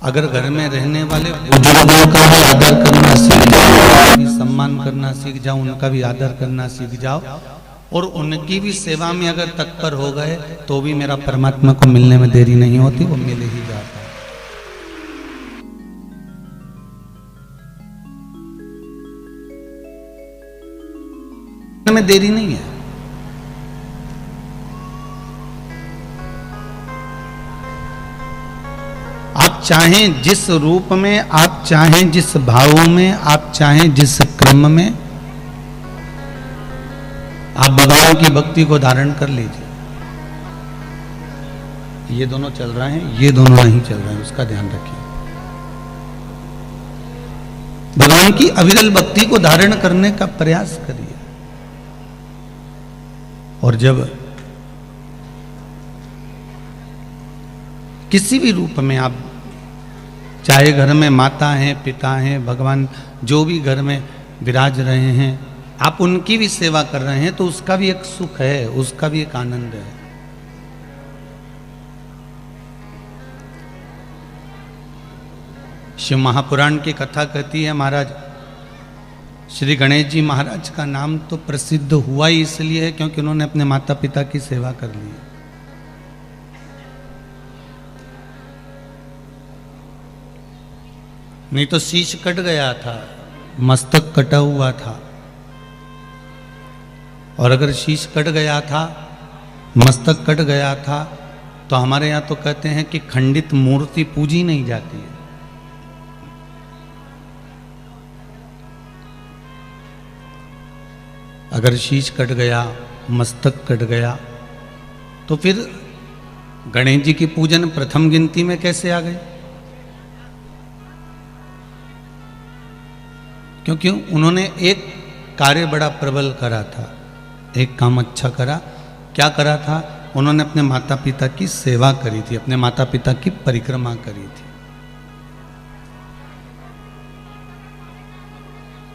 Speaker 1: अगर घर में रहने वाले बुजुर्गों का भी आदर करना सीख जाओ, सम्मान करना सीख जाओ, उनका भी आदर करना सीख जाओ, और उनकी भी सेवा में अगर तत्पर हो गए तो भी मेरा परमात्मा को मिलने में देरी नहीं होती, वो मिल ही जाता है, में देरी नहीं है। आप चाहें जिस रूप में, आप चाहें जिस भाव में, आप चाहें जिस क्रम में, आप भगवान की भक्ति को धारण कर लीजिए। ये दोनों चल रहे हैं, ये दोनों नहीं चल रहे हैं, उसका ध्यान रखिए। भगवान की अविरल भक्ति को धारण करने का प्रयास करिए। और जब किसी भी रूप में आप, चाहे घर में माता हैं, पिता हैं, भगवान जो भी घर में विराज रहे हैं, आप उनकी भी सेवा कर रहे हैं, तो उसका भी एक सुख है, उसका भी एक आनंद है। शिव महापुराण की कथा कहती है, महाराज श्री गणेश जी महाराज का नाम तो प्रसिद्ध हुआ ही इसलिए है क्योंकि उन्होंने अपने माता पिता की सेवा कर ली। नहीं तो शीश कट गया था, मस्तक कटा हुआ था, और अगर शीश कट गया था, मस्तक कट गया था, तो हमारे यहाँ तो कहते हैं कि खंडित मूर्ति पूजी नहीं जाती है। अगर शीश कट गया, मस्तक कट गया, तो फिर गणेश जी की पूजन प्रथम गिनती में कैसे आ गई? क्योंकि उन्होंने एक कार्य बड़ा प्रबल करा था, एक काम अच्छा करा। क्या करा था? उन्होंने अपने माता पिता की सेवा करी थी, अपने माता पिता की परिक्रमा करी थी।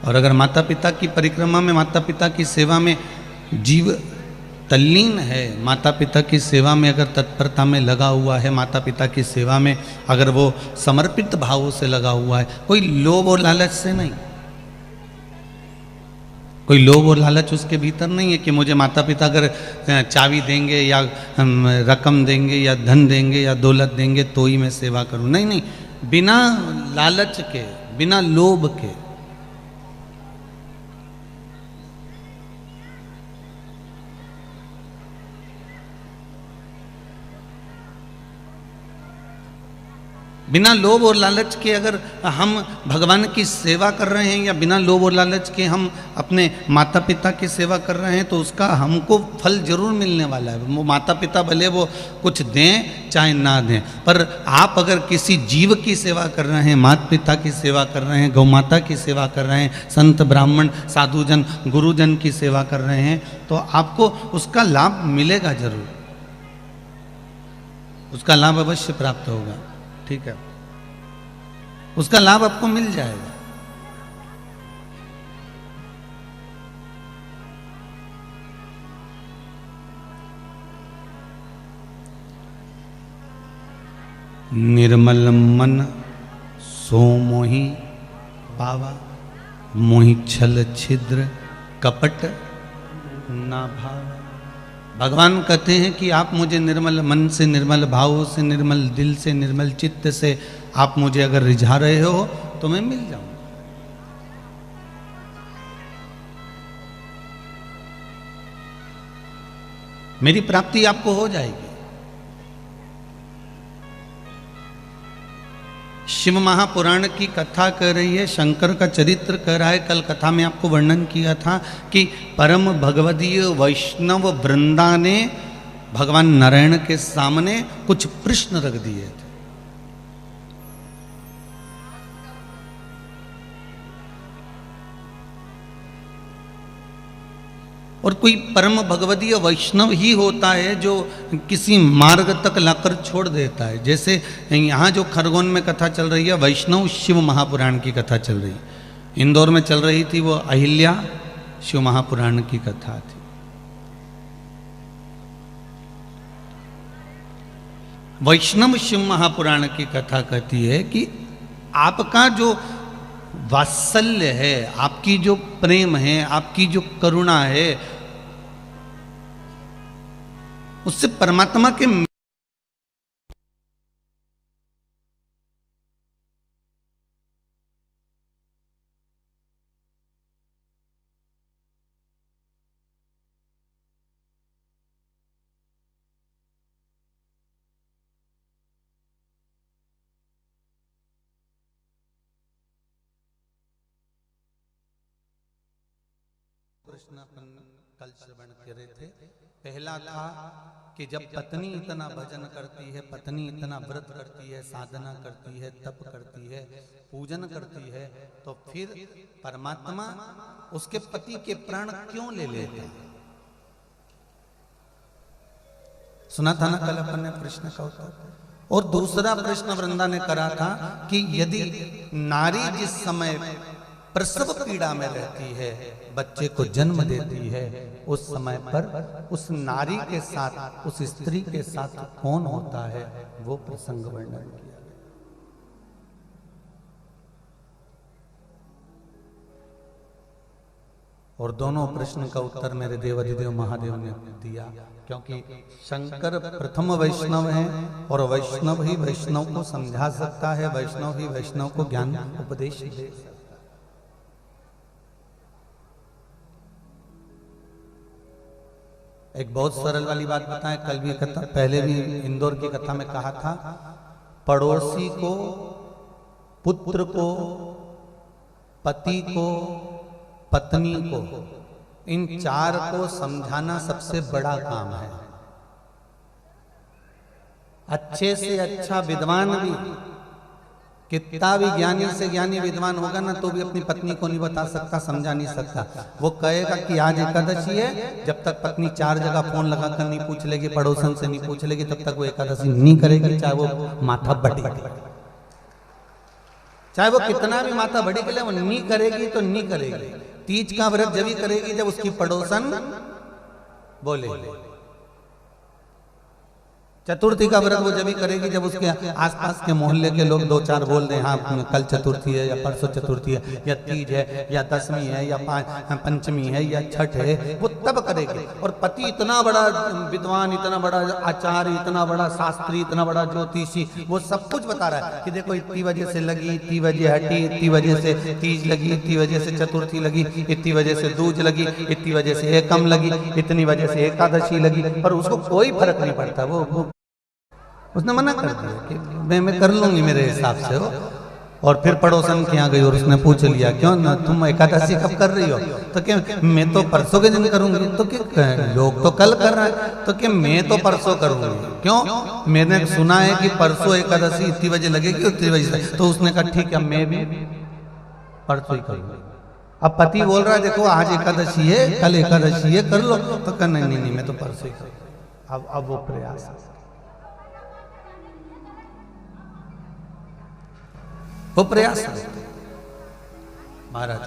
Speaker 1: और अगर माता पिता की परिक्रमा में, माता पिता की सेवा में जीव तल्लीन है, माता पिता की सेवा में अगर तत्परता में लगा हुआ है, माता पिता की सेवा में अगर वो समर्पित भावों से लगा हुआ है, कोई लोभ और लालच से नहीं, कोई लोभ और लालच उसके भीतर नहीं है कि मुझे माता पिता अगर चाबी देंगे या रकम देंगे या धन देंगे या दौलत देंगे तो ही मैं सेवा करूं। नहीं नहीं, बिना लालच के, बिना लोभ के। बिना लोभ और लालच के अगर हम भगवान की सेवा कर रहे हैं या बिना लोभ और लालच के हम अपने माता पिता की सेवा कर रहे हैं तो उसका हमको फल जरूर मिलने वाला है। वो माता पिता भले वो कुछ दें चाहे ना दें, पर आप अगर किसी जीव की सेवा कर रहे हैं, माता पिता की सेवा कर रहे हैं, गौ माता की सेवा कर रहे हैं, संत ब्राह्मण साधुजन गुरुजन की सेवा कर रहे हैं, तो आपको उसका लाभ मिलेगा जरूर, उसका लाभ अवश्य प्राप्त होगा। ठीक है, उसका लाभ आपको मिल जाएगा। निर्मल मन सो मोहि पावा, मोहि छल छिद्र कपट ना भावा। भगवान कहते हैं कि आप मुझे निर्मल मन से, निर्मल भावों से, निर्मल दिल से, निर्मल चित्त से आप मुझे अगर रिझा रहे हो तो मैं मिल जाऊंगा। मेरी प्राप्ति आपको हो जाएगी। शिव महापुराण की कथा कह रही है, शंकर का चरित्र कह रहा है। कल कथा में आपको वर्णन किया था कि परम भगवदीय वैष्णव वृंदा ने भगवान नारायण के सामने कुछ प्रश्न रख दिए थे। और कोई परम भगवदीय वैष्णव ही होता है जो किसी मार्ग तक लाकर छोड़ देता है। जैसे यहाँ जो खरगोन में कथा चल रही है, वैष्णव शिव महापुराण की कथा चल रही है। इंदौर में चल रही थी वो अहिल्या शिव महापुराण की कथा थी। वैष्णव शिव महापुराण की कथा कहती है कि आपका जो वात्सल्य है, आपकी जो प्रेम है, आपकी जो करुणा है, उससे परमात्मा के प्रश्न अपन कल श्रवण कर रहे थे। पहला था कि जब पत्नी इतना भजन करती है, पत्नी इतना व्रत करती है, साधना करती है, तप करती है, पूजन करती है, तो फिर परमात्मा उसके पति के प्राण क्यों ले लेता है? सुना था ना कल अपन ने प्रश्न का उत्तर। और दूसरा प्रश्न वृंदा ने करा था कि यदि नारी जिस समय प्रसव पीड़ा में रहती है, बच्चे को जन्म देती है, उस समय पर उस नारी के साथ, उस स्त्री के साथ कौन होता है, वो प्रसंग वर्णन किया। और दोनों प्रश्न का उत्तर मेरे देवाधिदेव महादेव ने दिया, क्योंकि शंकर प्रथम वैष्णव हैं और वैष्णव ही वैष्णव को समझा सकता है, वैष्णव ही वैष्णव को ज्ञान उपदेश दे सकता है। एक बहुत सरल वाली बात बताएं, कल भी कथा, पहले भी इंदौर की कथा में कहा था, पड़ोसी को, पुत्र को, पति को, पत्नी को, इन चार को समझाना सबसे बड़ा काम है। अच्छे से अच्छा विद्वान भी, कितना भी ज्ञानी से ज्ञानी विद्वान होगा ना, तो भी अपनी पत्नी को नहीं बता सकता, समझा नहीं सकता। वो कहेगा कि आज एकादशी है, जब तक पत्नी 4 जगह फोन लगा कर नहीं पूछ लेगी, पड़ोसन से नहीं पूछ लेगी, तब तक वो एकादशी नहीं करेगी, चाहे वो माथा बड़ी, चाहे वो कितना भी माथा बड़ी के लिए वो नहीं करेगी तो नहीं करेगी। तीज का व्रत जब भी करेगी जब उसकी पड़ोसन बोले, चतुर्थी का व्रत वो जब भी करेगी जब उसके आसपास के मोहल्ले के लोग 2-4 बोल दें, हाँ कल चतुर्थी है या परसों चतुर्थी है या तीज है या दशमी है या पंचमी है या छठ है, वो तब करेगी। और पति इतना बड़ा विद्वान, इतना बड़ा आचार्य, इतना बड़ा शास्त्री, इतना बड़ा ज्योतिषी, वो सब कुछ बता रहा है कि देखो इतनी वजह से लगी, इतनी वजह हटी, इतनी वजह से तीज लगी, इतनी वजह से चतुर्थी लगी, इतनी वजह से दूज लगी, इतनी वजह से एकम लगी, इतनी वजह से एकादशी लगी, पर उसको कोई फर्क नहीं पड़ता। वो उसने मना कर दिया कि मैं कर लूंगी मेरे हिसाब से हो। और फिर पड़ोसन के यहाँ गई और उसने पूछ लिया, क्यों ना तुम एकादशी कब कर रही हो? तो क्या मैं तो परसों के दिन करूंगी। तो क्या लोग तो कल कर रहे हैं, तो क्या मैं तो परसों करूंगी। क्यों? मैंने सुना है कि परसों एकादशी इतनी बजे लगेगी, उतनी बजे से। तो उसने कहा ठीक है, मैं भी परसों ही करूंगी। अब पति बोल रहा है देखो आज एकादशी है, कल एकादशी है, कर लो। तो कहना नहीं नहीं मैं तो परसों ही करूंगी। अब वो प्रयास, वो प्रयास महाराज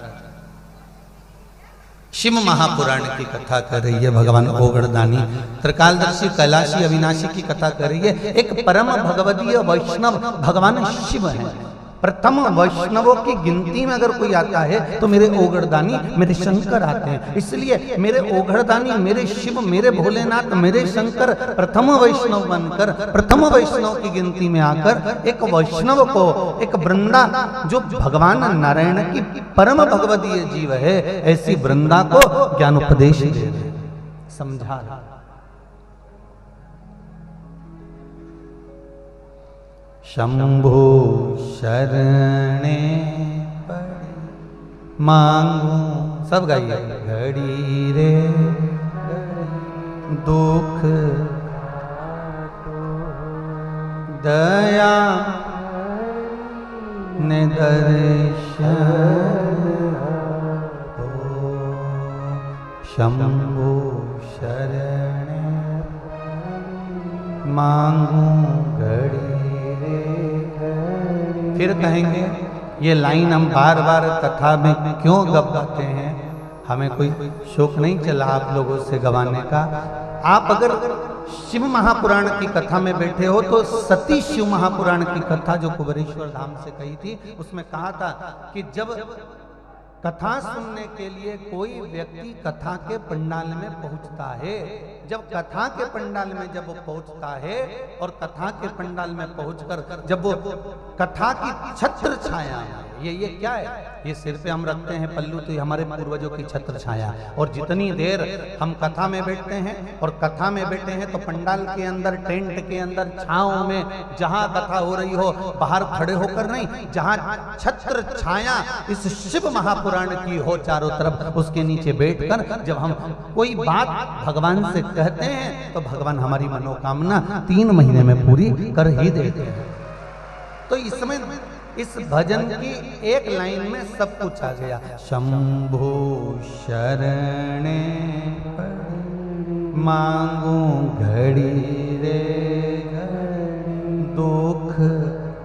Speaker 1: शिव महापुराण की कथा कर रही है, भगवान ओगड़दानी त्रिकालदर्शी कैलाशी अविनाशी की कथा कर रही है। एक परम भगवदीय वैष्णव भगवान शिव है। प्रथम वैष्णवों की गिनती में अगर कोई आता है तो मेरे ओगड़दानी, मेरे शंकर आते हैं। इसलिए मेरे ओगड़दानी, मेरे शिव, मेरे भोलेनाथ, मेरे शंकर प्रथम वैष्णव बनकर, प्रथम वैष्णव की गिनती में आकर एक वैष्णव को, एक वृंदा जो भगवान नारायण की परम भगवदीय जीव है, ऐसी वृंदा को ज्ञानोपदेश दे रहे, समझा रहा। शंभु शरणे पड़े मांगू, सब गाइए, घड़ी रे दुख दया ने दर्शन हो। शंभु शरणे मांगू घड़ी। फिर कहेंगे ये लाइन हम बार बार कथा में क्यों गवाते हैं, हमें कोई शौक नहीं चला आप लोगों से गवाने का। आप अगर शिव महापुराण की कथा में बैठे हो तो सती शिव महापुराण की कथा जो कुबेरेश्वर धाम से कही थी, उसमें कहा था कि जब कथा सुनने के लिए कोई व्यक्ति कथा के पंडाल में पहुंचता है, जब कथा के पंडाल में जब वो पहुंचता है और कथा के पंडाल में पहुंचकर जब वो कथा की छत्र छाया, ये क्या है, ये सिर पे हम रखते हैं पल्लू, तो ये हमारे पूर्वजों की छत्र छाया। और जितनी देर हम कथा में बैठते हैं और कथा में बैठे हैं तो पंडाल के अंदर, टेंट के अंदर, छांव में, जहां कथा हो रही हो, बाहर खड़े होकर नहीं, जहां छत्र छाया इस शिव महापुराण की हो चारों तरफ, उसके नीचे बैठकर जब हम कोई बात भगवान से कहते हैं तो भगवान हमारी मनोकामना 3 महीने में पूरी कर ही देते हैं। तो इसमें इस भजन की एक लाइन में सब कुछ आ गया। शंभु शरणे मांगू घड़ी रे दुख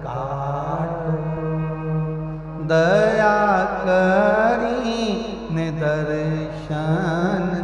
Speaker 1: काटो, दया करी ने दर्शन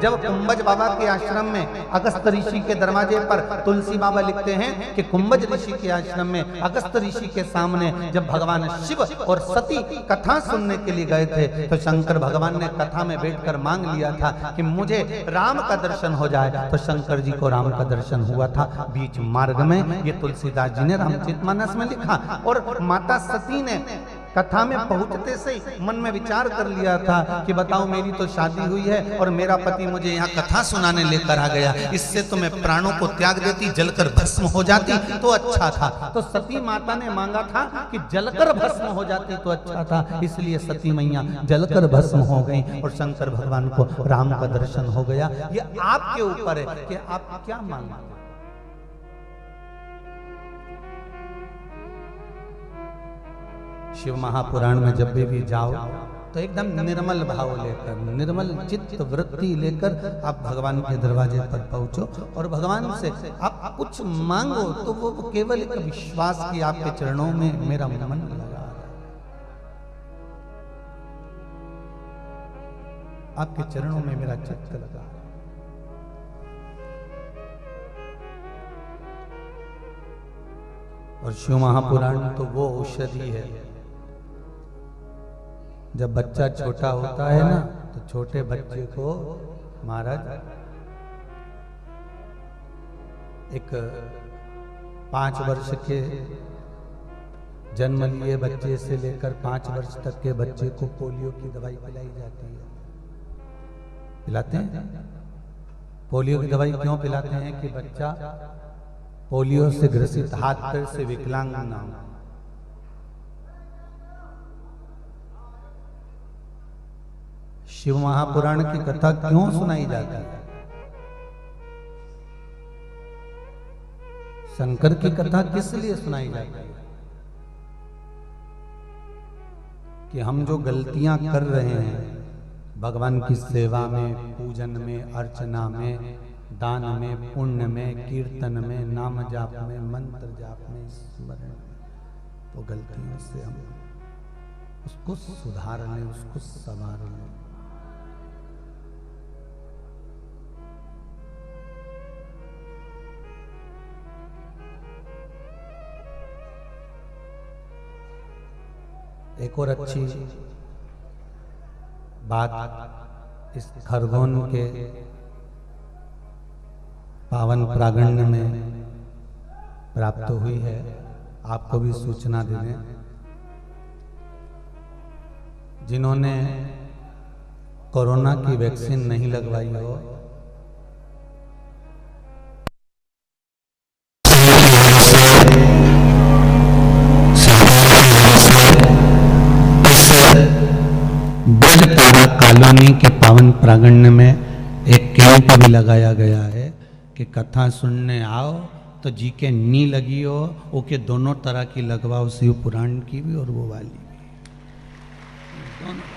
Speaker 1: जब कुंभज बाबा के आश्रम में अगस्त ऋषि के दरवाजे पर तुलसी बाबा लिखते हैं कि कुंभज ऋषि के आश्रम में अगस्त ऋषि के सामने जब भगवान शिव और सती कथा सुनने के लिए गए थे तो शंकर भगवान ने कथा में बैठकर मांग लिया था कि मुझे राम का दर्शन हो जाए। तो शंकर जी को राम का दर्शन हुआ था बीच मार्ग में। ये तुलसीदास जी ने रामचरितमानस में लिखा। और माता सती ने कथा में पहुंचते से ही मन में विचार कर लिया था कि बताओ मेरी तो शादी हुई है और मेरा पति मुझे यहाँ कथा सुनाने लेकर आ गया, इससे तो मैं प्राणों को त्याग देती, जलकर भस्म हो जाती तो अच्छा था। तो सती माता ने मांगा था कि जलकर भस्म हो जाती तो अच्छा था, इसलिए सती मैया जलकर भस्म हो गई और शंकर भगवान को राम का दर्शन हो गया। ये आपके ऊपर है कि आप क्या मांगते। शिव महापुराण में जब भी जाओ तो एकदम निर्मल भाव लेकर, निर्मल चित्त वृत्ति लेकर आप भगवान के दरवाजे पर पहुंचो और भगवान से आप कुछ मांगो तो वो केवल एक विश्वास की आपके चरणों में मेरा मन लगा, आपके चरणों में मेरा चित्त लगा। और शिव महापुराण तो वो औषधि है, जब बच्चा छोटा होता है ना तो छोटे बच्चे को महाराज एक 5 वर्ष के जन्म लिए बच्चे से लेकर 5 वर्ष तक के बच्चे को पोलियो की दवाई पिलाई जाती है। पिलाते हैं पोलियो की दवाई क्यों पिलाते हैं कि बच्चा पोलियो से ग्रसित, हाथ पैर से विकलांग ना हो। शिव महापुराण की कथा क्यों सुनाई जाती है? शंकर की कथा किस लिए सुनाई जाती है? कि हम जो गलतियां कर रहे हैं भगवान की सेवा में, पूजन में, अर्चना में, दान में, पुण्य में, कीर्तन में, नाम जाप में, मंत्र जाप में, स्मरण में, तो गलतियों से हम उसको सुधार लें, उसको संवार लें। एक और अच्छी बात इस खरगोन के पावन प्रांगण में प्राप्त हुई है, आपको भी सूचना दे दें। जिन्होंने कोरोना की वैक्सीन नहीं लगवाई हो, ब्रजपुरा कॉलोनी के पावन प्रांगण में एक कैंप भी लगाया गया है कि कथा सुनने आओ तो जी के नी लगी हो, ओके दोनों तरह की लगवाओ, शिव पुराण की भी और वो वाली भी, दोनों।